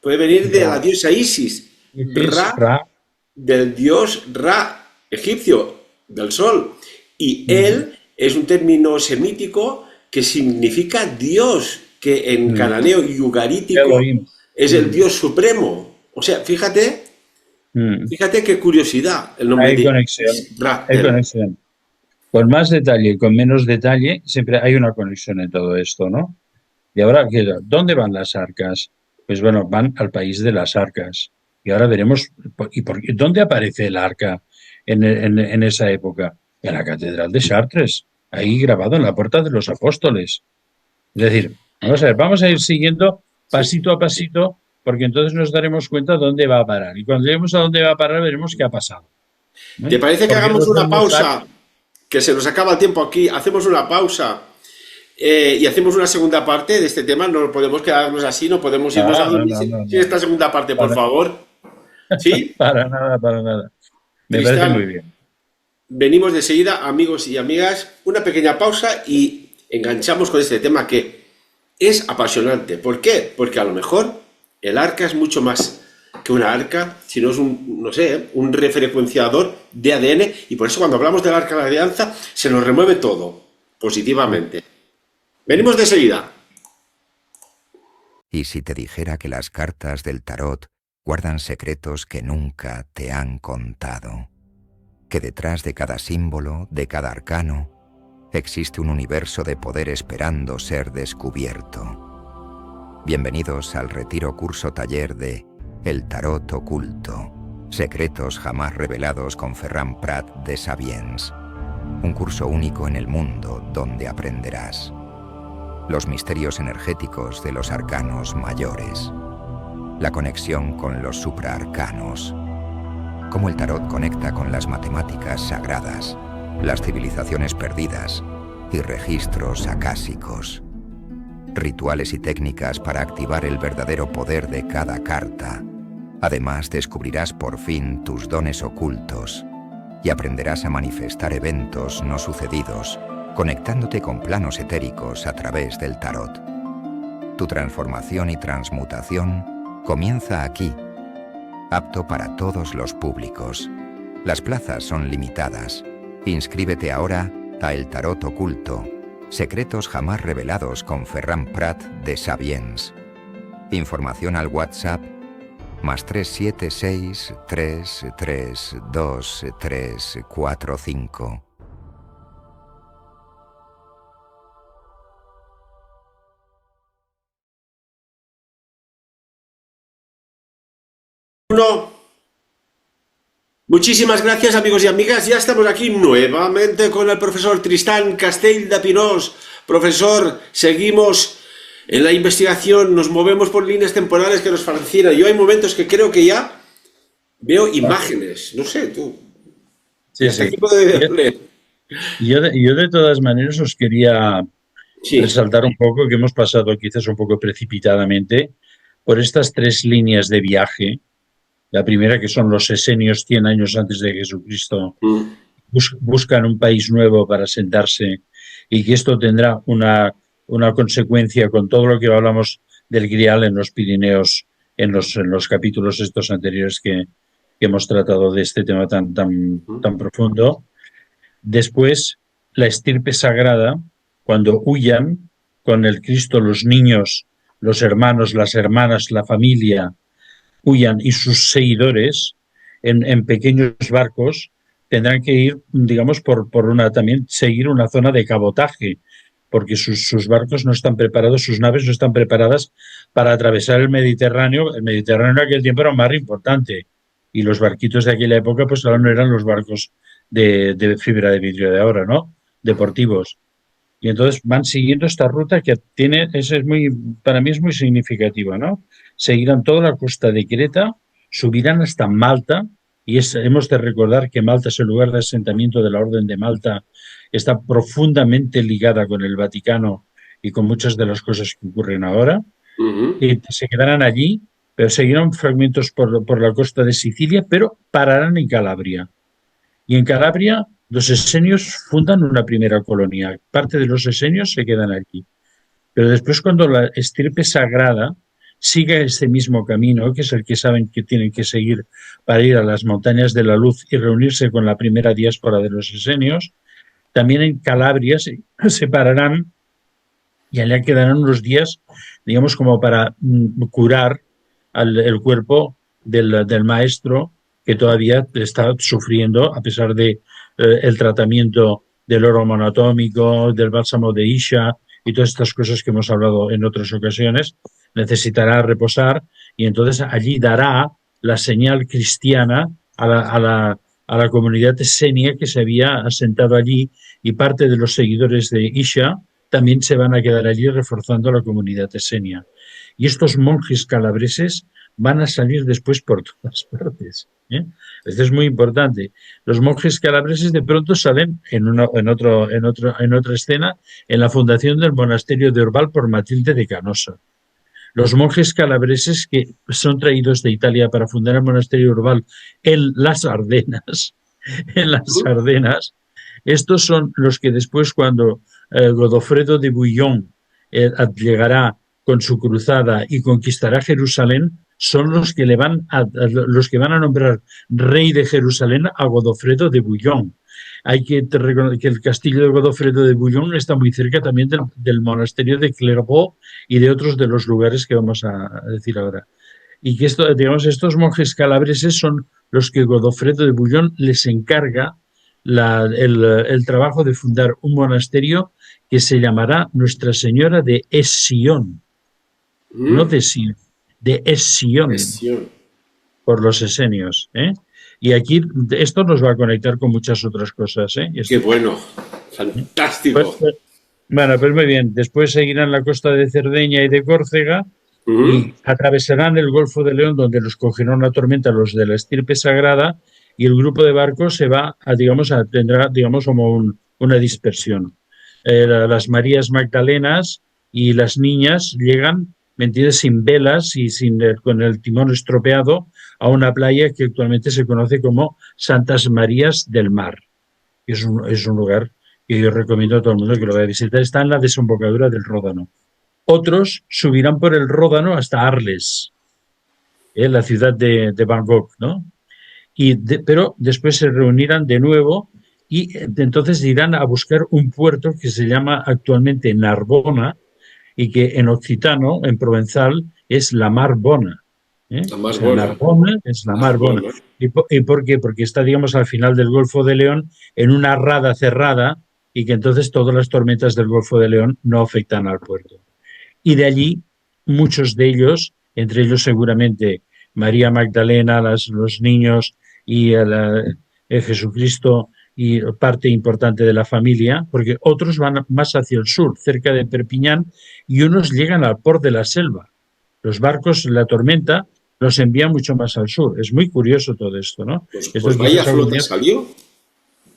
puede venir de la Ra. diosa Isis, Isis, Ra, Ra. del dios Ra, egipcio, del sol. Y Mm, él es un término semítico que significa Dios, que en mm. cananeo y ugarítico Elohim. es el Mm, Dios supremo. O sea, fíjate, mm. fíjate qué curiosidad el nombre Hay de conexión. Ra, Hay él. conexión. Con más detalle y con menos detalle, siempre hay una conexión en todo esto, ¿no? Y ahora, ¿dónde van las arcas? Pues bueno, van al país de las arcas. Y ahora veremos, ¿dónde aparece el arca en esa época? En la Catedral de Chartres. ahí grabado en la puerta de los apóstoles. Es decir, vamos a ir siguiendo pasito a pasito, porque entonces nos daremos cuenta dónde va a parar. Y cuando lleguemos a dónde va a parar, veremos qué ha pasado. ¿Te parece que Porque hagamos no una podemos dar... pausa? Que se nos acaba el tiempo aquí. Hacemos una pausa y hacemos una segunda parte de este tema. No podemos quedarnos así, no podemos irnos a No, no, dormir no, no, sin no. esta segunda parte, por Para, favor. ¿Sí? para nada, para nada. Me parece muy Tristán, bien. venimos de seguida, amigos y amigas. Una pequeña pausa y enganchamos con este tema que es apasionante. ¿Por qué? Porque a lo mejor el arca es mucho más que una arca, sino es un, no sé, un refrecuenciador de ADN, y por eso cuando hablamos del arca de la alianza se nos remueve todo positivamente. Venimos de seguida. ¿Y si te dijera que las cartas del tarot guardan secretos que nunca te han contado? Que detrás de cada símbolo, de cada arcano, existe un universo de poder esperando ser descubierto. Bienvenidos al retiro curso taller de El Tarot Oculto, secretos jamás revelados con Ferran Prat de Sabiens. Un curso único en el mundo donde aprenderás los misterios energéticos de los arcanos mayores, la conexión con los supraarcanos, cómo el tarot conecta con las matemáticas sagradas, las civilizaciones perdidas y registros acásicos, rituales y técnicas para activar el verdadero poder de cada carta. Además, descubrirás por fin tus dones ocultos y aprenderás a manifestar eventos no sucedidos, conectándote con planos etéricos a través del tarot. Tu transformación y transmutación comienza aquí, apto para todos los públicos. Las plazas son limitadas. Inscríbete ahora a El Tarot Oculto, secretos jamás revelados con Ferran Prat de Sabiens. Información al WhatsApp +376 332 345. Uno. Muchísimas gracias, amigos y amigas. Ya estamos aquí nuevamente con el profesor Tristán Castell de Pinós. Profesor, seguimos en la investigación, nos movemos por líneas temporales que nos fascinan. Yo hay momentos que creo que ya veo imágenes. No sé, tú. Sí, ¿Hasta sí. qué puede leer? Yo de todas maneras os quería Sí. resaltar un poco que hemos pasado quizás un poco precipitadamente por estas tres líneas de viaje. La primera, que son los esenios 100 años antes de Jesucristo, buscan un país nuevo para sentarse, y que esto tendrá una consecuencia con todo lo que hablamos del Grial en los Pirineos, en los capítulos estos anteriores que hemos tratado de este tema tan profundo. Después, la estirpe sagrada, cuando huyan con el Cristo los niños, los hermanos, las hermanas, la familia, huyan, y sus seguidores en pequeños barcos tendrán que ir, digamos, también seguir una zona de cabotaje, porque sus barcos no están preparados, sus naves no están preparadas para atravesar el Mediterráneo. El Mediterráneo en aquel tiempo era un mar importante, y los barquitos de aquella época pues ahora no eran los barcos de fibra de vidrio de ahora, ¿no? Deportivos. Y entonces van siguiendo esta ruta que tiene, para mí es muy significativa, ¿no? Seguirán toda la costa de Creta, subirán hasta Malta, y hemos de recordar que Malta es el lugar de asentamiento de la Orden de Malta, está profundamente ligada con el Vaticano y con muchas de las cosas que ocurren ahora, y se quedarán allí, pero seguirán fragmentos por la costa de Sicilia, pero pararán en Calabria. Y en Calabria los esenios fundan una primera colonia. Parte de los esenios se quedan allí. Pero después, cuando la estirpe sagrada sigue este mismo camino, que es el que saben que tienen que seguir para ir a las montañas de la luz y reunirse con la primera diáspora de los esenios, también en Calabria se pararán y allá quedarán unos días, digamos, como para curar el cuerpo del maestro, que todavía está sufriendo, a pesar de el tratamiento del oro monoatómico, del bálsamo de Isha y todas estas cosas que hemos hablado en otras ocasiones. Necesitará reposar, y entonces allí dará la señal cristiana a a la comunidad esenia que se había asentado allí, y parte de los seguidores de Isha también se van a quedar allí reforzando la comunidad esenia. Y estos monjes calabreses van a salir después por todas partes, ¿eh? Esto es muy importante. Los monjes calabreses de pronto salen en otra escena en la fundación del monasterio de Orval por Matilde de Canosa. Los monjes calabreses que son traídos de Italia para fundar el monasterio Orval en las Ardenas, estos son los que después, cuando Godofredo de Bouillon llegará con su cruzada y conquistará Jerusalén, son los que van a nombrar rey de Jerusalén a Godofredo de Bouillon. Hay que reconocer que el castillo de Godofredo de Bouillon está muy cerca también del monasterio de Clairvaux y de otros de los lugares que vamos a decir ahora. Y que estos monjes calabreses son los que Godofredo de Bouillon les encarga el trabajo de fundar un monasterio que se llamará Nuestra Señora de Sion, no de Sion, de Sion, por los esenios, ¿eh? Y aquí esto nos va a conectar con muchas otras cosas, ¿eh? Qué bueno, fantástico. Bueno, pues muy bien. Después seguirán la costa de Cerdeña y de Córcega y atravesarán el Golfo de León, donde los cogerá una tormenta los de la estirpe sagrada, y el grupo de barcos se va tendrá como una dispersión. Las Marías Magdalenas y las niñas llegan, ¿me entiendes?, sin velas y con el timón estropeado, a una playa que actualmente se conoce como Santas Marías del Mar. Es un lugar que yo recomiendo a todo el mundo que lo vaya a visitar. Está en la desembocadura del Ródano. Otros subirán por el Ródano hasta Arles, la ciudad de Bangkok, ¿no? Pero después se reunirán de nuevo y entonces irán a buscar un puerto que se llama actualmente Narbona, y que en occitano, en provenzal, es la Mar Bona. La Mar Bona. Narbona es la Mar Bona. ¿Y por qué? Porque está, al final del Golfo de León, en una rada cerrada, y que entonces todas las tormentas del Golfo de León no afectan al puerto. Y de allí, muchos de ellos, entre ellos seguramente María Magdalena, los niños y Jesucristo y parte importante de la familia, porque otros van más hacia el sur, cerca de Perpiñán, y unos llegan al Port de la Selva. Los barcos, la tormenta, los envía mucho más al sur. Es muy curioso todo esto, ¿no? Pues vaya flota salió.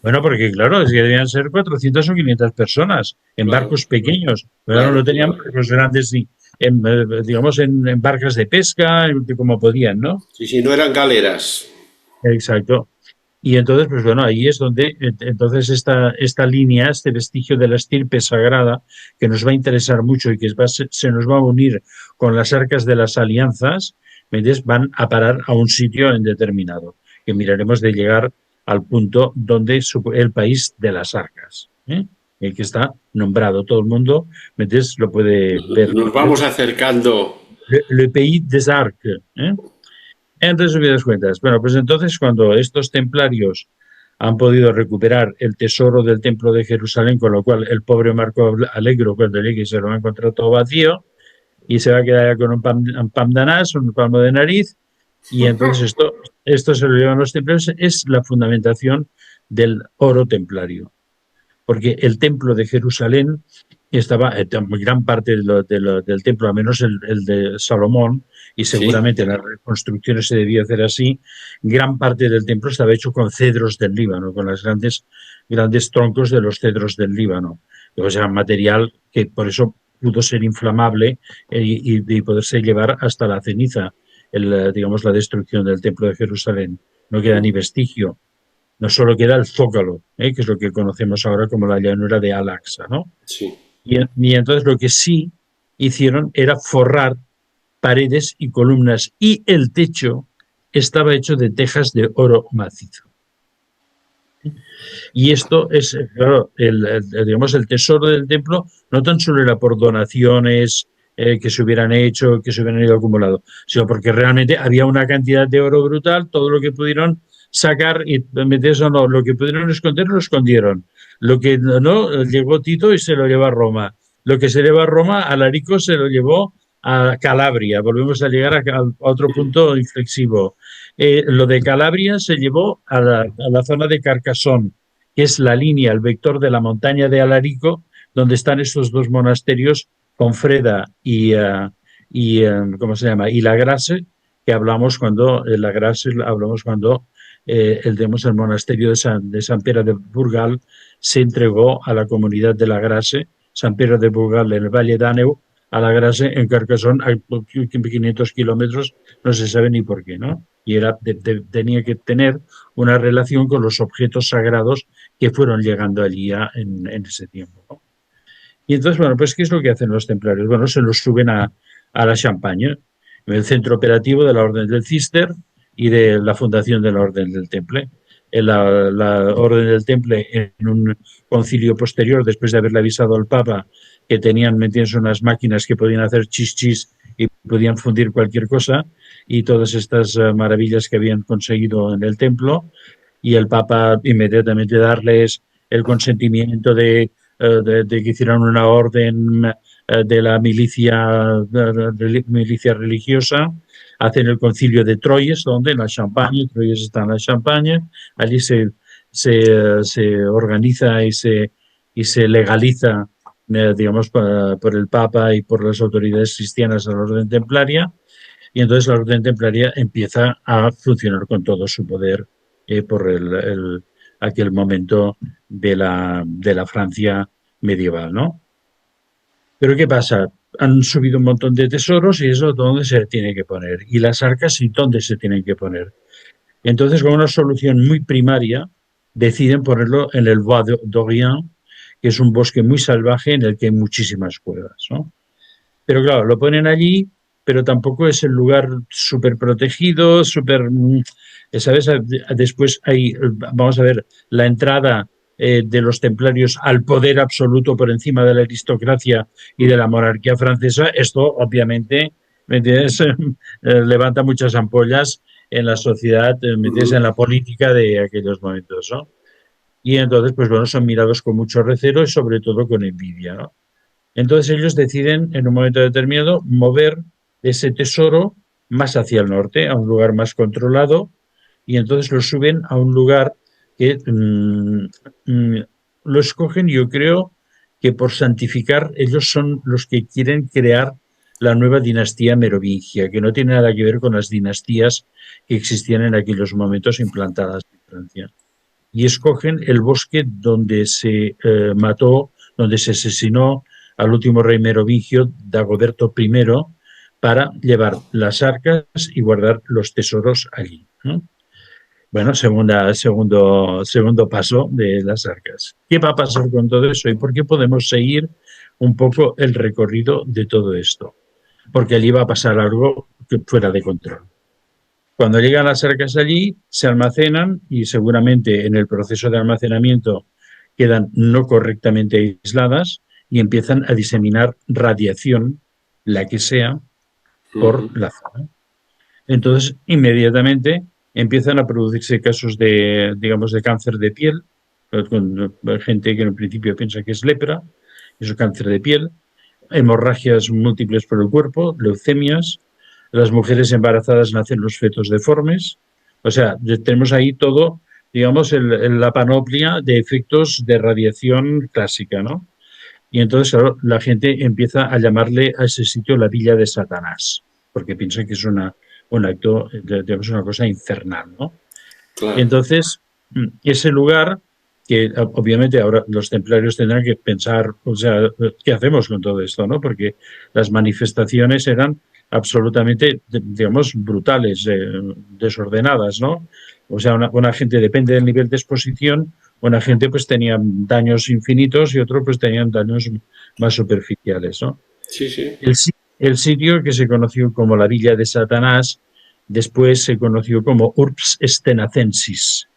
Bueno, porque claro, es que debían ser 400 o 500 personas en barcos pequeños, pero no tenían barcos grandes, en barcas de pesca, como podían, ¿no? Sí, no eran galeras. Exacto. Y entonces, pues bueno, ahí es donde entonces esta línea, este vestigio de la estirpe sagrada, que nos va a interesar mucho y que se nos va a unir con las arcas de las alianzas, ¿ves?, van a parar a un sitio indeterminado, que miraremos de llegar al punto donde el país de las arcas, el que está nombrado. Todo el mundo, ¿ves?, lo puede ver. Nos vamos acercando. Le pays des arcs, En resumidas cuentas, bueno, pues entonces cuando estos templarios han podido recuperar el tesoro del templo de Jerusalén, con lo cual el pobre Marco Alegro, cuando llegue, se lo va a encontrar todo vacío y se va a quedar ya con un pam de anás, un palmo de nariz, y entonces esto se lo llevan los templarios. Es la fundamentación del oro templario, porque el templo de Jerusalén estaba, gran parte del templo, al menos el de Salomón, y seguramente las reconstrucciones se debía hacer así, gran parte del templo estaba hecho con cedros del Líbano, con los grandes troncos de los cedros del Líbano. O sea, material que por eso pudo ser inflamable y poderse llevar hasta la ceniza, la destrucción del templo de Jerusalén. No queda ni vestigio. No solo queda el zócalo, que es lo que conocemos ahora como la llanura de Al-Aqsa, ¿no? Sí. Y entonces lo que sí hicieron era forrar paredes y columnas, y el techo estaba hecho de tejas de oro macizo. Y esto es, claro, el tesoro del templo no tan solo era por donaciones que se hubieran hecho, que se hubieran ido acumulado, sino porque realmente había una cantidad de oro brutal. Todo lo que pudieron sacar y meter eso, no, lo que pudieron esconder lo escondieron. Lo que no, llegó Tito y se lo llevó a Roma. Lo que se llevó a Roma, Alarico se lo llevó a Calabria. Volvemos a llegar a otro punto inflexivo. Lo de Calabria se llevó a la zona de Carcassonne, que es la línea, el vector de la montaña de Alarico, donde están estos dos monasterios, Confreda ¿cómo se llama? Y La Grasse, que hablamos cuando, La Grasse hablamos cuando el monasterio de San Pere de Burgal se entregó a la comunidad de La Grasse, San Pere de Burgal en el Valle d'Àneu, a La Grasse en Carcassonne, a 500 kilómetros, no se sabe ni por qué, ¿no? Y tenía que tener una relación con los objetos sagrados que fueron llegando allí en ese tiempo, ¿no? Y entonces, bueno, pues ¿qué es lo que hacen los templarios? Bueno, se los suben a la Champaña, el centro operativo de la Orden del Cister y de la fundación de la Orden del Temple. La Orden del Temple, en un concilio posterior, después de haberle avisado al Papa que tenían metidas unas máquinas que podían hacer chis y podían fundir cualquier cosa, y todas estas maravillas que habían conseguido en el templo, y el Papa inmediatamente darles el consentimiento de que hicieran una orden de la milicia religiosa, hacen el concilio de Troyes, donde en la Champaña, Troyes está en la Champaña, allí se organiza y se legaliza, digamos, por el Papa y por las autoridades cristianas a la Orden Templaria, y entonces la Orden Templaria empieza a funcionar con todo su poder por aquel momento de la Francia medieval, ¿no? Pero ¿qué pasa? Han subido un montón de tesoros y eso dónde se tiene que poner. Y las arcas y dónde se tienen que poner. Entonces, con una solución muy primaria, deciden ponerlo en el Bois d'Orient, que es un bosque muy salvaje en el que hay muchísimas cuevas, ¿no? Pero claro, lo ponen allí, pero tampoco es el lugar súper protegido, ¿sabes? Después hay, vamos a ver, la entrada de los templarios al poder absoluto por encima de la aristocracia y de la monarquía francesa. Esto, obviamente, ¿me entiendes? Levanta muchas ampollas en la sociedad, ¿me entiendes? En la política de aquellos momentos, ¿no? Y entonces, pues bueno, son mirados con mucho recelo y sobre todo con envidia, ¿no? Entonces ellos deciden en un momento determinado mover ese tesoro más hacia el norte, a un lugar más controlado, y entonces lo suben a un lugar que lo escogen, yo creo que por santificar, ellos son los que quieren crear la nueva dinastía merovingia, que no tiene nada que ver con las dinastías que existían en aquellos momentos implantadas en Francia. Y escogen el bosque donde se mató, donde se asesinó al último rey merovingio, Dagoberto I, para llevar las arcas y guardar los tesoros allí, ¿no? Bueno, segundo paso de las arcas. ¿Qué va a pasar con todo eso y por qué podemos seguir un poco el recorrido de todo esto? Porque allí va a pasar algo que fuera de control. Cuando llegan las arcas allí, se almacenan y seguramente en el proceso de almacenamiento quedan no correctamente aisladas y empiezan a diseminar radiación, la que sea, por la zona. Entonces, inmediatamente empiezan a producirse casos de, digamos, de cáncer de piel, con gente que en principio piensa que es lepra, es un cáncer de piel, hemorragias múltiples por el cuerpo, leucemias, las mujeres embarazadas nacen los fetos deformes, o sea, tenemos ahí todo, digamos, la panoplia de efectos de radiación clásica, ¿no? Y entonces, claro, la gente empieza a llamarle a ese sitio la Villa de Satanás, porque piensa que es un acto, digamos, una cosa infernal, ¿no? Claro. Entonces, ese lugar, que obviamente ahora los templarios tendrán que pensar, o sea, ¿qué hacemos con todo esto, no? Porque las manifestaciones eran absolutamente, digamos, brutales, desordenadas, ¿no? O sea, una gente, depende del nivel de exposición, una gente pues tenía daños infinitos y otro pues tenían daños más superficiales, ¿no? Sí, sí. El sitio que se conoció como la Villa de Satanás, después se conoció como Urbs Stenacensis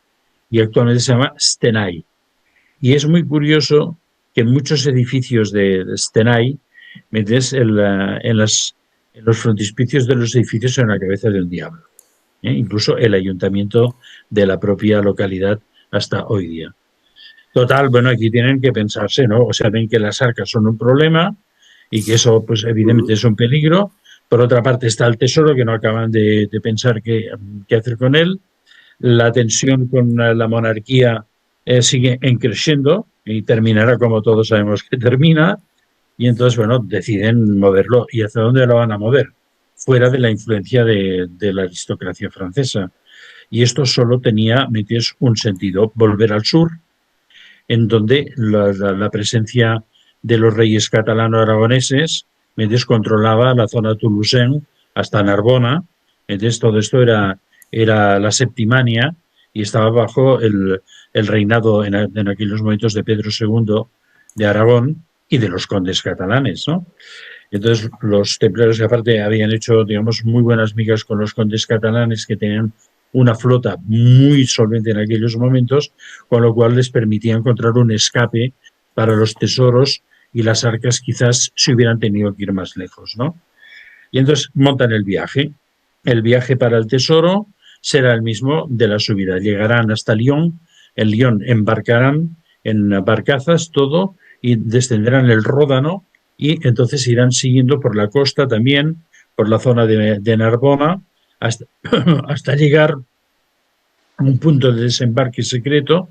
y actualmente se llama Stenai. Y es muy curioso que en muchos edificios de Stenai, metes en los frontispicios de los edificios en la cabeza de un diablo. Incluso el ayuntamiento de la propia localidad hasta hoy día. Total, bueno, aquí tienen que pensarse, ¿no? O sea, ven que las arcas son un problema y que eso, pues evidentemente es un peligro, Por otra parte está el tesoro, que no acaban de pensar qué hacer con él. La tensión con la monarquía sigue creciendo y terminará como todos sabemos que termina. Y entonces, bueno, deciden moverlo. ¿Y hacia dónde lo van a mover? Fuera de la influencia de la aristocracia francesa. Y esto solo tenía, ¿me entiendes?, un sentido: volver al sur, en donde la presencia de los reyes catalano-aragoneses, ¿me entiendes?, controlaba la zona toulousaine hasta Narbona. Entonces, todo esto era la Septimania y estaba bajo el reinado en aquellos momentos de Pedro II de Aragón y de los condes catalanes, ¿no? Entonces, los templarios, aparte, habían hecho, digamos, muy buenas migas con los condes catalanes, que tenían una flota muy solvente en aquellos momentos, con lo cual les permitía encontrar un escape para los tesoros y las arcas quizás se hubieran tenido que ir más lejos, ¿no? Y entonces montan el viaje. El viaje para el tesoro será el mismo de la subida. Llegarán hasta Lyon, en Lyon embarcarán en barcazas todo y descenderán el Ródano y entonces irán siguiendo por la costa también, por la zona de Narbona, hasta llegar a un punto de desembarque secreto,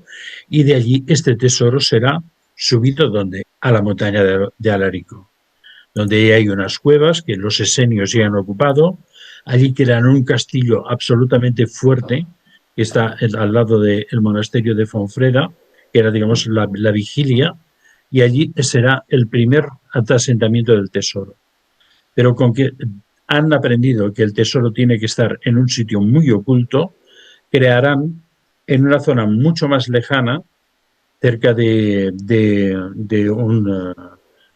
y de allí este tesoro será subido ¿dónde? A la montaña de Alarico, donde hay unas cuevas que los esenios ya han ocupado. Allí crean un castillo absolutamente fuerte que está al lado del monasterio de Fonfreda, que era, digamos, la vigilia, y allí será el primer asentamiento del tesoro. Pero con que han aprendido que el tesoro tiene que estar en un sitio muy oculto, crearán en una zona mucho más lejana, cerca de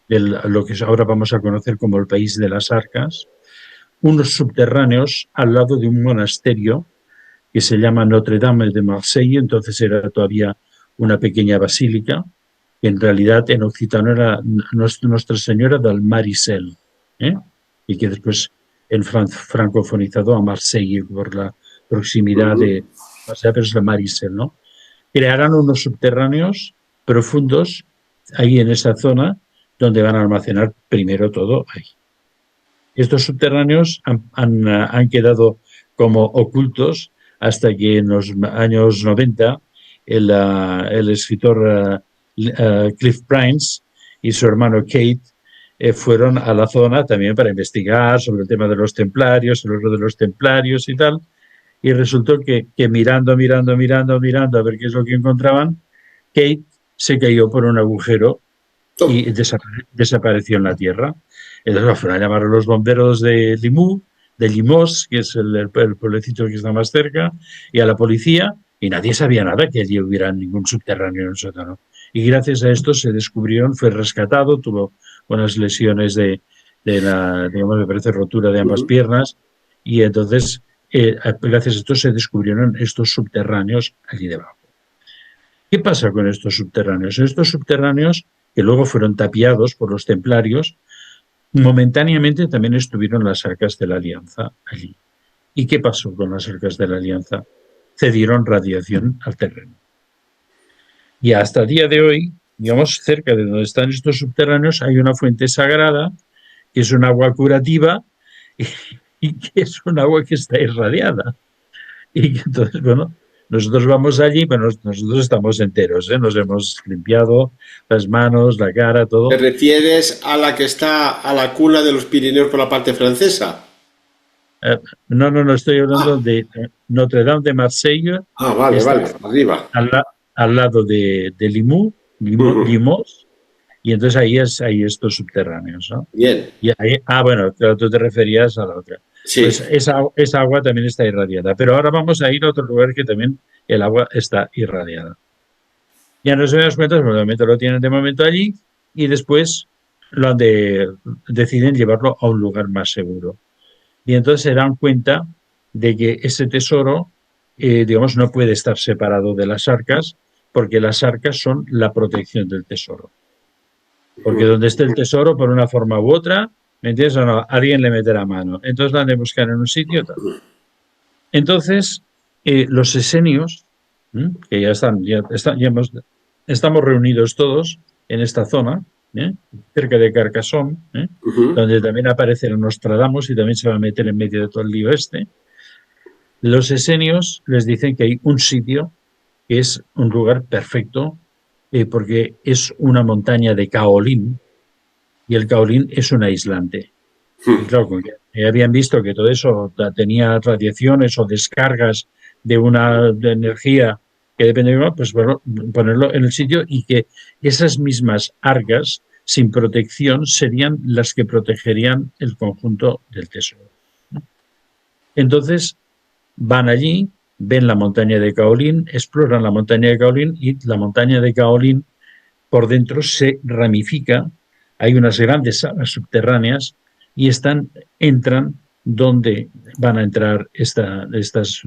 lo que ahora vamos a conocer como el País de las Arcas, unos subterráneos al lado de un monasterio que se llama Notre Dame de Marseille. Entonces era todavía una pequeña basílica, que en realidad en occitano era Nuestra Señora del Marisel, y que después en francofonizado a Marseille por la proximidad de, o sea, pero es la Marisel, ¿no? Crearán unos subterráneos profundos ahí en esa zona, donde van a almacenar primero todo ahí. Estos subterráneos han quedado como ocultos hasta que en los años 90 el escritor Cliff Prince y su hermano Kate fueron a la zona también para investigar sobre el tema de los templarios, el oro de los templarios y tal, y resultó que mirando a ver qué es lo que encontraban, Kate se cayó por un agujero y desapareció en la tierra. Entonces fueron a llamar a los bomberos de Limoux, que es el pueblecito que está más cerca, y a la policía, y nadie sabía nada, que allí hubiera ningún subterráneo en el sótano. Y gracias a esto se descubrieron, fue rescatado, tuvo unas lesiones digamos, me parece, rotura de ambas piernas, y entonces gracias a esto se descubrieron estos subterráneos allí debajo. ¿Qué pasa con estos subterráneos? Estos subterráneos, que luego fueron tapiados por los templarios, momentáneamente también estuvieron las arcas de la Alianza allí. ¿Y qué pasó con las arcas de la Alianza? Cedieron radiación al terreno. Y hasta el día de hoy, digamos, cerca de donde están estos subterráneos hay una fuente sagrada, que es un agua curativa y que es un agua que está irradiada. Y que entonces, bueno, nosotros vamos allí, pero nosotros estamos enteros, nos hemos limpiado las manos, la cara, todo. ¿Te refieres a la que está a la cuna de los Pirineos por la parte francesa? No, estoy hablando de Notre Dame de Marseille. Vale, arriba. Al lado de Limoux, y entonces hay estos subterráneos, ¿no? Bien. Y ahí, bueno, claro, tú te referías a la otra. Sí. Pues esa agua también está irradiada. Pero ahora vamos a ir a otro lugar que también el agua está irradiada. Ya no se das cuenta, probablemente lo tienen de momento allí y después deciden llevarlo a un lugar más seguro. Y entonces se dan cuenta de que ese tesoro, digamos, no puede estar separado de las arcas, porque las arcas son la protección del tesoro. Porque donde esté el tesoro, por una forma u otra, ¿me entiendes o no? Alguien le meterá mano. Entonces la han de buscar en un sitio. Tal. Entonces, los esenios, que estamos reunidos todos en esta zona, cerca de Carcassonne, donde también aparece el Nostradamus y también se va a meter en medio de todo el lío este. Los esenios les dicen que hay un sitio que es un lugar perfecto porque es una montaña de kaolín y el kaolín es un aislante. Y claro, como habían visto que todo eso tenía radiaciones o descargas de una energía que depende de, pues bueno, ponerlo en el sitio y que esas mismas argas sin protección serían las que protegerían el conjunto del tesoro. Entonces van allí, ven la montaña de Kaolín, exploran la montaña de Kaolín y la montaña de Kaolín por dentro se ramifica, hay unas grandes salas subterráneas y entran donde van a entrar estas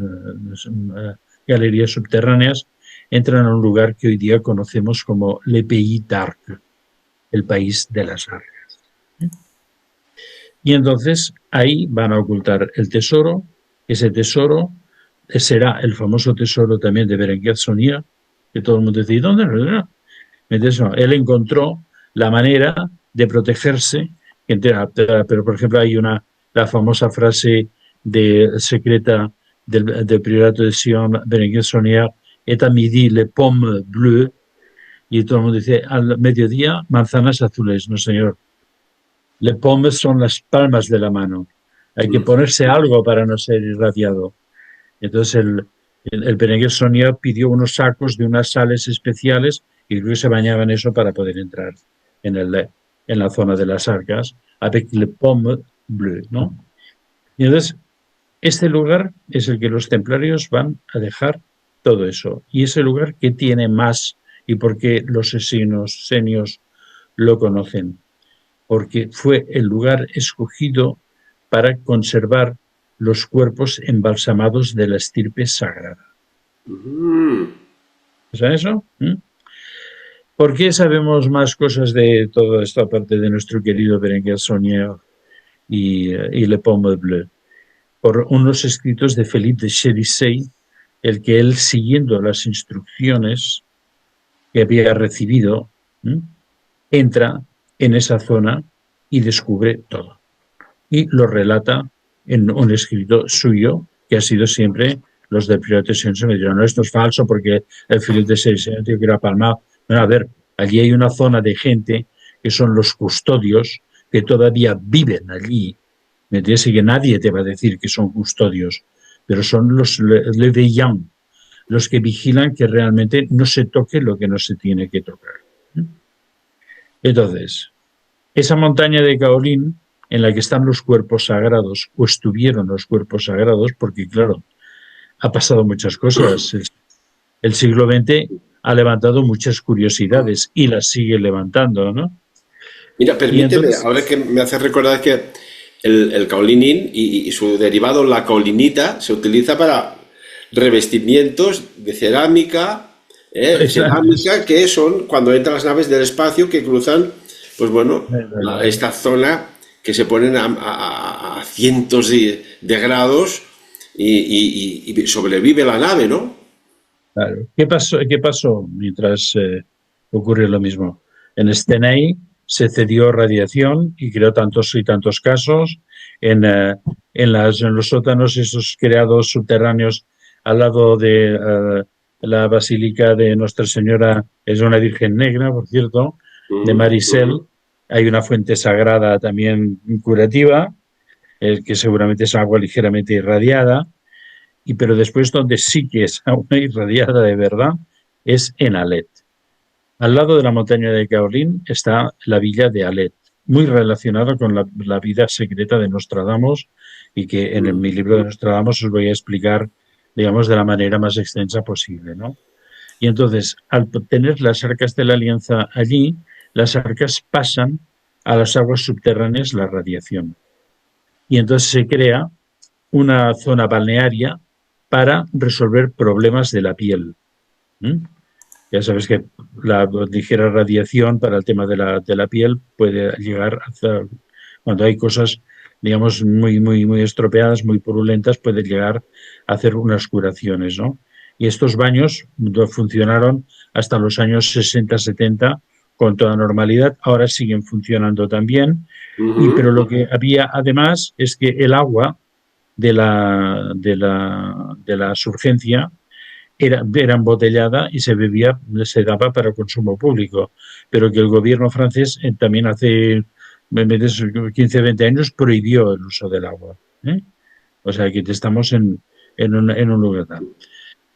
galerías subterráneas, entran a un lugar que hoy día conocemos como Le Pays d'Arc, el país de las argas. Y entonces ahí van a ocultar el tesoro. Ese tesoro será el famoso tesoro también de Berenguer Saunier, que todo el mundo dice, ¿y dónde? Él encontró la manera de protegerse, pero por ejemplo hay la famosa frase secreta del priorato de Sion, Berenguer Saunier, et à midi les pommes bleues, y todo el mundo dice, al mediodía manzanas azules. No, señor, les pommes son las palmas de la mano. Hay que ponerse algo para no ser irradiado. Entonces el Berenguer Saunier pidió unos sacos de unas sales especiales y luego se bañaba en eso para poder entrar en la zona de las arcas, avec les pommes bleues, ¿no? Y entonces este lugar es el que los templarios van a dejar todo eso. Y ese lugar, ¿qué tiene más? ¿Y por qué los senios lo conocen? Porque fue el lugar escogido para conservar los cuerpos embalsamados de la estirpe sagrada. ¿Sabes eso? ¿Por qué sabemos más cosas de toda esta parte de nuestro querido Berenguer Saunier y Le Pomme Bleu? Por unos escritos de Philippe de Chérisey, el que él, siguiendo las instrucciones que había recibido, entra en esa zona y descubre todo. Y lo relata en un escrito suyo, que ha sido siempre, los de Priorat de Sion se me dirán, no, esto es falso porque el Philippe de Chérisey que era palmado. Bueno, a ver, allí hay una zona de gente que son los custodios que todavía viven allí. ¿Me entiendes? Y que nadie te va a decir que son custodios, pero son los le veillants, los que vigilan que realmente no se toque lo que no se tiene que tocar. Entonces, esa montaña de Kaolín en la que están los cuerpos sagrados, o estuvieron los cuerpos sagrados, porque claro, ha pasado muchas cosas. El siglo XX ha levantado muchas curiosidades y las sigue levantando, ¿no? Mira, permíteme, ahora que me hace recordar que el kaolinin y su derivado, la kaolinita, se utiliza para revestimientos de cerámica, que son cuando entran las naves del espacio que cruzan, pues bueno, esta zona que se ponen a cientos de grados y sobrevive la nave, ¿no? Claro. ¿Qué pasó mientras ocurrió lo mismo? En Stenay se cedió radiación y creó tantos y tantos casos. En los sótanos esos creados subterráneos al lado de la Basílica de Nuestra Señora, es una Virgen Negra, por cierto, de Marisel. Hay una fuente sagrada también curativa, que seguramente es agua ligeramente irradiada. Pero después donde sí que es agua irradiada de verdad es en Alet. Al lado de la montaña de Kaolín está la villa de Alet, muy relacionada con la vida secreta de Nostradamus y que en mi libro de Nostradamus os voy a explicar, digamos, de la manera más extensa posible, ¿no? Y entonces, al tener las arcas de la alianza allí, las arcas pasan a las aguas subterráneas la radiación. Y entonces se crea una zona balnearia para resolver problemas de la piel. Ya sabes que la ligera radiación para el tema de la piel puede llegar a, cuando hay cosas, digamos, muy estropeadas, muy purulentas, puede llegar a hacer unas curaciones, ¿no? Y estos baños funcionaron hasta los años 60-70 con toda normalidad, ahora siguen funcionando también, pero lo que había además es que el agua de la surgencia era embotellada y se daba para consumo público, pero que el gobierno francés también hace 15, 20 años prohibió el uso del agua. O sea que estamos en un lugar tal.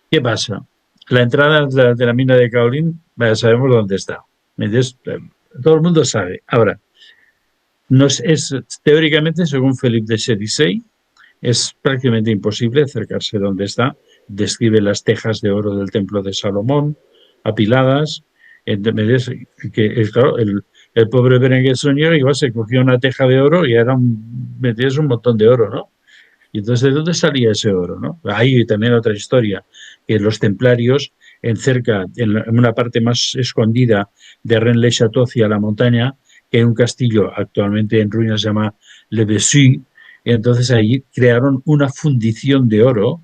¿Qué pasa? La entrada de la mina de Kaolin, sabemos dónde está. Entonces, todo el mundo sabe. Ahora, teóricamente, según Philippe de Sérisey, es prácticamente imposible acercarse donde está. Describe las tejas de oro del templo de Salomón, apiladas. Claro, el pobre Berenguer Soñor igual se cogió una teja de oro y era un montón de oro, ¿no? Y entonces, ¿de dónde salía ese oro, no? Hay también otra historia, que los templarios, en una parte más escondida de Rennes-le-Château, hacia la montaña, que hay un castillo actualmente en ruinas, se llama Le Bessus, y entonces ahí crearon una fundición de oro.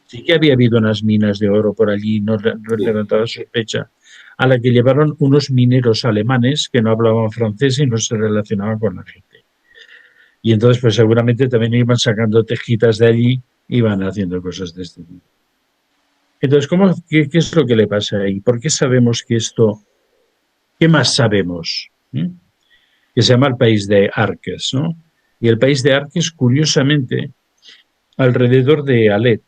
Sí que había habido unas minas de oro por allí, no levantaba sospecha, a la que llevaron unos mineros alemanes que no hablaban francés y no se relacionaban con la gente. Y entonces, pues seguramente también iban sacando tejitas de allí, iban haciendo cosas de este tipo. Entonces, qué es lo que le pasa ahí? ¿Por qué sabemos que esto? ¿Qué más sabemos? Que se llama el país de Arques, ¿no? Y el país de Arques, curiosamente, alrededor de Alet,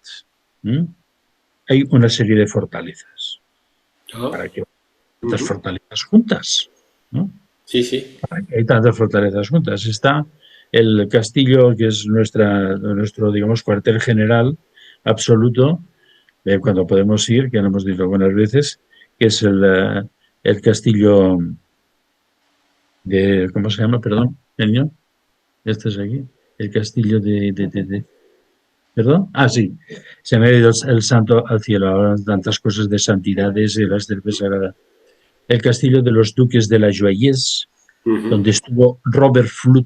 hay una serie de fortalezas. ¿Para qué? Tantas fortalezas juntas, ¿no? Sí, sí. ¿Para qué hay tantas fortalezas juntas? Está el castillo, que es nuestro, digamos, cuartel general absoluto, cuando podemos ir, que lo hemos dicho algunas veces, que es el castillo de, ¿cómo se llama? Perdón, señor. Este es aquí. El castillo ¿Perdón? Ah, sí. Se me ha ido el santo al cielo. Ahora tantas cosas de santidades y las del Sagrada. El castillo de los duques de la Joyeuse, donde estuvo Robert Fludd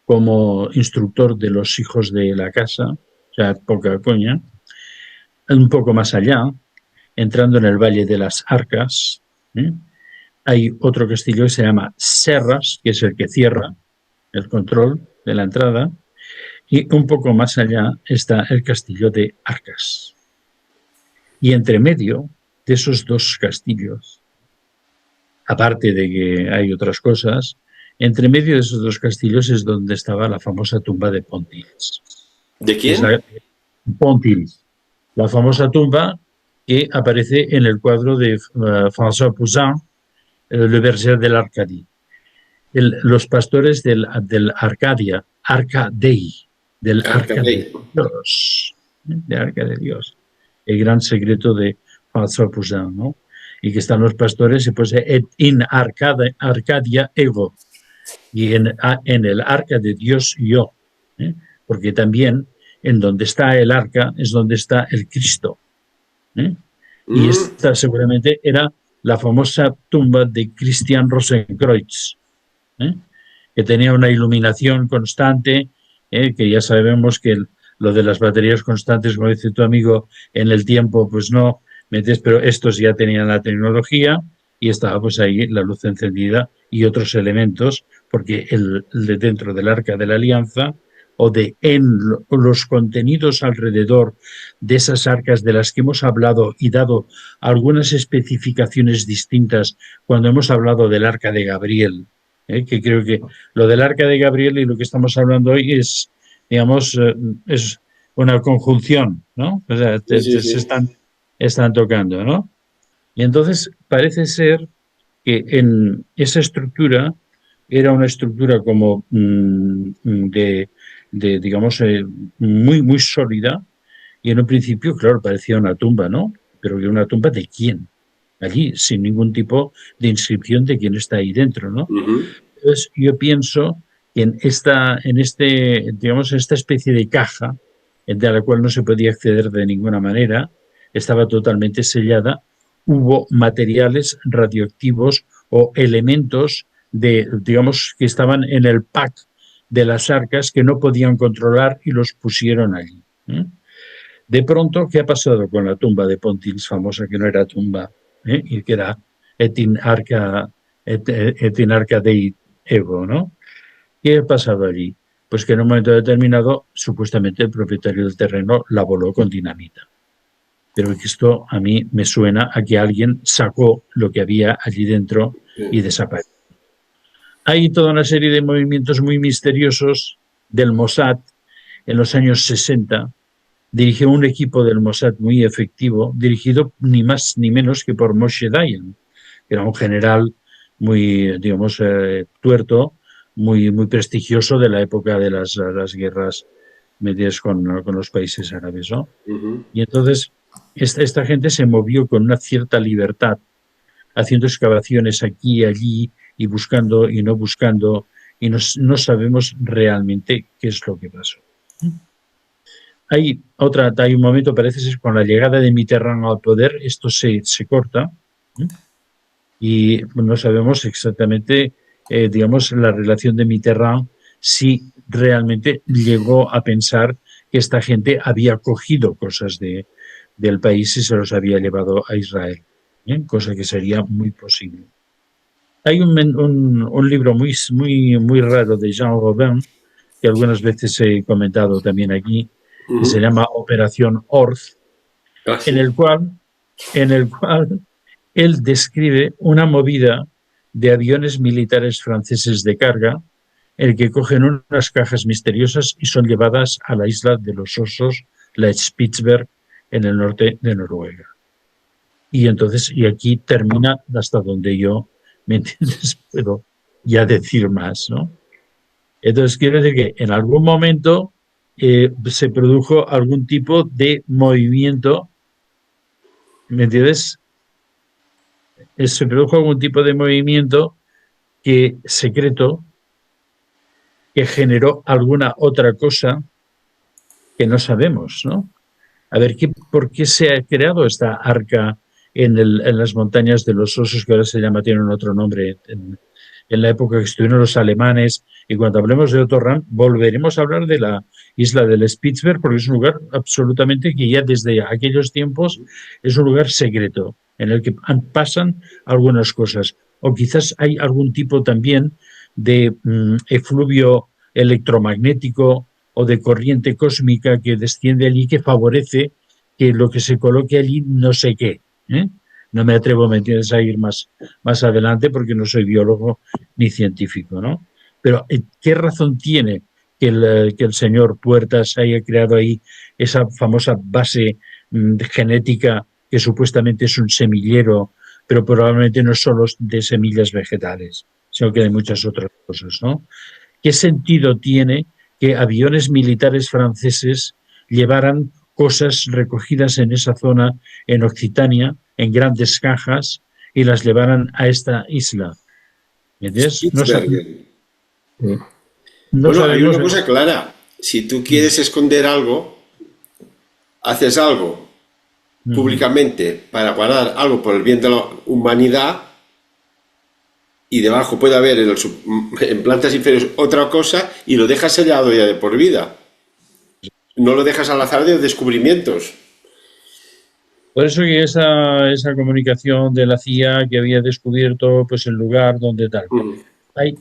como instructor de los hijos de la casa, o sea, poca coña. Un poco más allá, entrando en el Valle de las Arcas, hay otro castillo que se llama Serras, que es el que cierra el control de la entrada, y un poco más allá está el castillo de Arcas. Y entre medio de esos dos castillos, aparte de que hay otras cosas, entre medio de esos dos castillos es donde estaba la famosa tumba de Pontils. ¿De quién? Pontils, la famosa tumba que aparece en el cuadro de François Poussin, Le Berger de l'Arcadie. Los pastores del Arcadia, Arcadei, del Arca de Dios, de Arca de Dios, el gran secreto de François Poussin, ¿no? Y que están los pastores y pues in Arcadia ego, y en el Arca de Dios yo, porque también en donde está el arca es donde está el Cristo. Y esta seguramente era la famosa tumba de Christian Rosenkreuz, que tenía una iluminación constante, que ya sabemos que lo de las baterías constantes, como dice tu amigo, en el tiempo, pues no, pero estos ya tenían la tecnología y estaba pues ahí la luz encendida y otros elementos, porque dentro del Arca de la Alianza o en los contenidos alrededor de esas arcas de las que hemos hablado y dado algunas especificaciones distintas cuando hemos hablado del Arca de Gabriel, que creo que lo del Arca de Gabriel y lo que estamos hablando hoy es, digamos, es una conjunción, ¿no? O sea, se están tocando, ¿no? Y entonces parece ser que en esa estructura era una estructura como digamos, muy, muy sólida, y en un principio, claro, parecía una tumba, ¿no? Pero ¿una tumba de quién? Allí, sin ningún tipo de inscripción de quién está ahí dentro, ¿no? Entonces, yo pienso que en esta especie de caja, de la cual no se podía acceder de ninguna manera, estaba totalmente sellada, hubo materiales radioactivos o elementos digamos, que estaban en el pack de las arcas que no podían controlar y los pusieron allí. De pronto, ¿qué ha pasado con la tumba de Pontils famosa, que no era tumba, y que era et in arca Dei ego, ¿no? ¿Qué ha pasado allí? Pues que en un momento determinado, supuestamente el propietario del terreno la voló con dinamita. Pero esto a mí me suena a que alguien sacó lo que había allí dentro y desapareció. Hay toda una serie de movimientos muy misteriosos del Mossad en los años 60. Dirigió un equipo del Mossad muy efectivo, dirigido ni más ni menos que por Moshe Dayan, que era un general muy, digamos, tuerto, muy prestigioso de la época de las guerras medias con los países árabes, ¿no? Y entonces esta gente se movió con una cierta libertad, haciendo excavaciones aquí y allí, y buscando y no buscando, y no sabemos realmente qué es lo que pasó. Hay un momento, parece ser, con la llegada de Mitterrand al poder, esto se corta, y no sabemos exactamente, digamos, la relación de Mitterrand, si realmente llegó a pensar que esta gente había cogido cosas del país y se los había llevado a Israel, cosa que sería muy posible. Hay un libro muy raro de Jean Robin, que algunas veces he comentado también aquí, que se llama Operación Orth, en el cual él describe una movida de aviones militares franceses de carga, en el que cogen unas cajas misteriosas y son llevadas a la isla de los Osos, la Spitsberg, en el norte de Noruega. Y entonces, y aquí termina hasta donde yo, ¿me entiendes?, puedo ya decir más, ¿no? Entonces, quiero decir que en algún momento se produjo algún tipo de movimiento, ¿me entiendes? Se produjo algún tipo de movimiento secreto que generó alguna otra cosa que no sabemos, ¿no? A ver, ¿por qué se ha creado esta arca en las montañas de los Osos, que ahora tienen otro nombre, en la época que estuvieron los alemanes? Y cuando hablemos de Otto Rahn, volveremos a hablar de la isla del Spitsberg, porque es un lugar absolutamente que ya desde aquellos tiempos es un lugar secreto, en el que pasan algunas cosas. O quizás hay algún tipo también de efluvio electromagnético o de corriente cósmica que desciende allí, que favorece que lo que se coloque allí no sé qué. No me atrevo, ¿me entiendes?, a ir más adelante porque no soy biólogo ni científico, ¿no? Pero ¿qué razón tiene que el señor Puertas haya creado ahí esa famosa base genética que supuestamente es un semillero, pero probablemente no es solo de semillas vegetales, sino que de muchas otras cosas, ¿no? ¿Qué sentido tiene que aviones militares franceses llevaran cosas recogidas en esa zona, en Occitania, en grandes cajas, y las llevaran a esta isla? ¿Entiendes? Bueno, hay una cosa clara. Si tú quieres esconder algo, haces algo públicamente para guardar algo por el bien de la humanidad, y debajo puede haber en plantas inferiores otra cosa, y lo dejas sellado ya de por vida. No lo dejas al azar de descubrimientos. Por eso que esa comunicación de la CIA que había descubierto pues el lugar donde tal.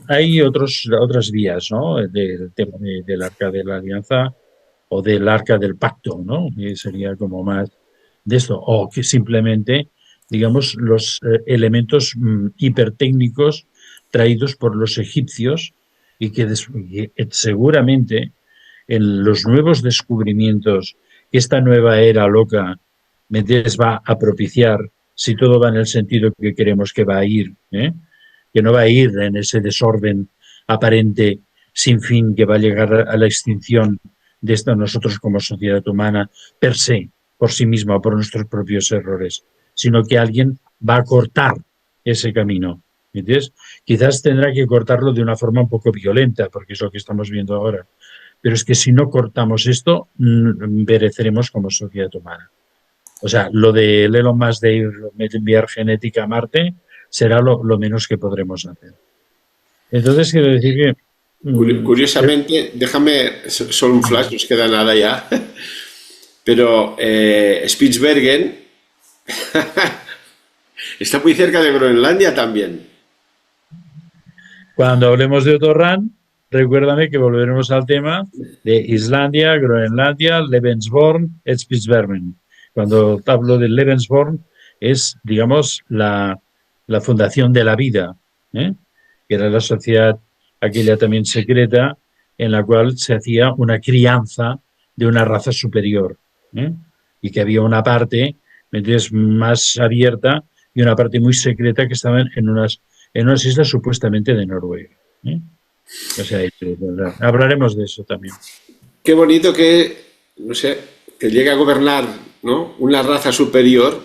Hay otras vías, ¿no? Del tema del Arca de la Alianza o del Arca del Pacto, ¿no? Que sería como más de esto. O que simplemente, digamos, los elementos hipertécnicos traídos por los egipcios y que seguramente en los nuevos descubrimientos que esta nueva era loca va a propiciar, si todo va en el sentido que queremos que va a ir, que no va a ir en ese desorden aparente sin fin que va a llegar a la extinción de nosotros como sociedad humana per se, por sí misma, por nuestros propios errores, sino que alguien va a cortar ese camino. ¿Entiendes? Quizás tendrá que cortarlo de una forma un poco violenta, porque es lo que estamos viendo ahora. Pero es que si no cortamos esto, pereceremos como sociedad humana. O sea, lo de Elon Musk de enviar genética a Marte será lo menos que podremos hacer. Entonces, quiero decir que... Curiosamente, déjame, solo un flash, nos queda nada ya, pero Spitsbergen Está muy cerca de Groenlandia también. Cuando hablemos de Otorrán, recuérdame que volveremos al tema de Islandia, Groenlandia, Lebensborn, Spitsbergen. Cuando hablo de Lebensborn es, digamos, la fundación de la vida, ¿eh? Que era la sociedad aquella también secreta en la cual se hacía una crianza de una raza superior, ¿eh? Y que había una parte, ¿me entiendes?, más abierta y una parte muy secreta que estaban en unas islas supuestamente de Noruega, ¿eh? O sea, hablaremos de eso también. Qué bonito que, no sé, que llegue a gobernar, ¿no? Una raza superior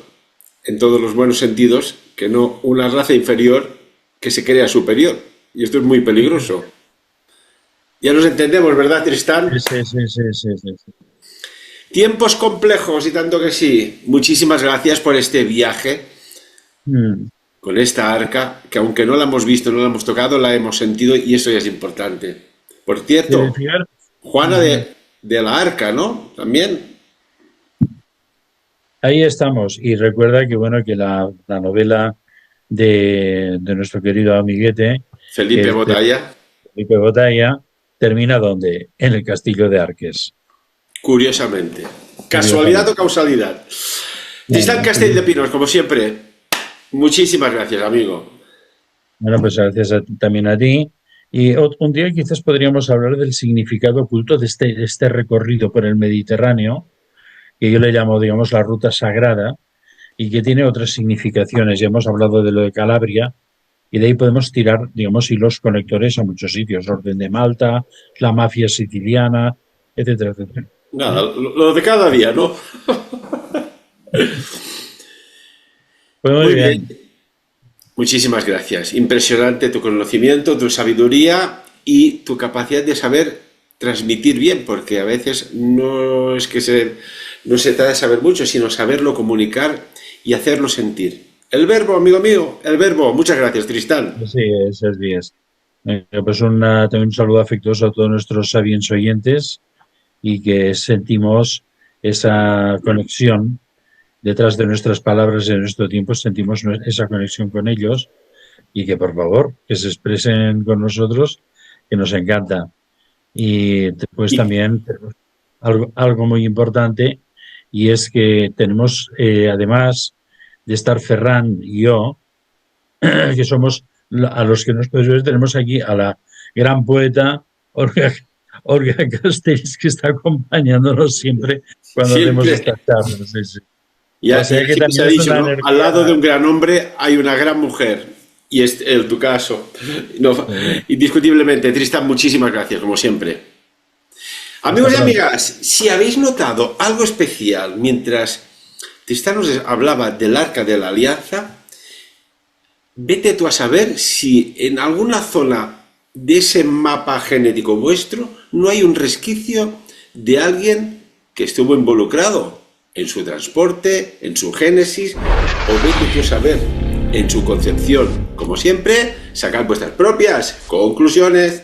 en todos los buenos sentidos, que no una raza inferior que se crea superior. Y esto es muy peligroso. Ya nos entendemos, ¿verdad, Tristán? Sí, sí, sí, sí, sí, sí. Tiempos complejos y tanto que sí. Muchísimas gracias por este viaje Mm. con esta arca, que aunque no la hemos visto, no la hemos tocado, la hemos sentido y eso ya es importante. Por cierto, Fijar- Juana de la Arca, ¿no? También. Ahí estamos. Y recuerda que bueno que la novela de nuestro querido amiguete, que Felipe es de Botalla. Felipe Botalla, termina ¿dónde? En el castillo de Arques. Curiosamente. ¿Casualidad o Curiosamente. causalidad? Tristán Bueno, Castell de Pinos, como siempre. Muchísimas gracias, amigo. bueno, pues gracias también a ti. Y un día quizás podríamos hablar del significado oculto de este recorrido por el Mediterráneo, que yo le llamo, digamos, la ruta sagrada, y que tiene otras significaciones. Ya hemos hablado de lo de Calabria, y de ahí podemos tirar, digamos, hilos conectores a muchos sitios. Orden de Malta, la mafia siciliana, etcétera, etcétera. Nada, lo de cada día, ¿no? Pues muy Muy bien. bien. Muchísimas gracias. Impresionante tu conocimiento, tu sabiduría y tu capacidad de saber transmitir bien, porque a veces no es que no se trata de saber mucho, sino saberlo comunicar y hacerlo sentir. El verbo, amigo mío, el verbo. Muchas gracias, Tristán. Sí, esas días. Pues también un saludo afectuoso a todos nuestros sabiens oyentes y que sentimos esa conexión detrás de nuestras palabras en nuestro tiempo, sentimos esa conexión con ellos y que por favor que se expresen con nosotros, que nos encanta. Y después Y también tenemos algo muy importante y es que tenemos, además de estar Ferran y yo, que somos a los que nos podéis ver, tenemos aquí a la gran poeta Olga Castells, que está acompañándonos siempre cuando hacemos siempre, estas charlas. Sí, sí. O y sea que así se también ha es dicho, una ¿no? Al lado de energía. un gran hombre hay una gran mujer. Y es en tu caso. No, eh, indiscutiblemente, Tristán, muchísimas gracias, como siempre. Hasta Amigos y pronto. amigas, si habéis notado algo especial mientras Tristán nos hablaba del Arca de la Alianza, vete tú a saber si en alguna zona de ese mapa genético vuestro no hay un resquicio de alguien que estuvo involucrado en su transporte, en su génesis, o vete tú a saber en su concepción. Como siempre, sacad vuestras propias conclusiones.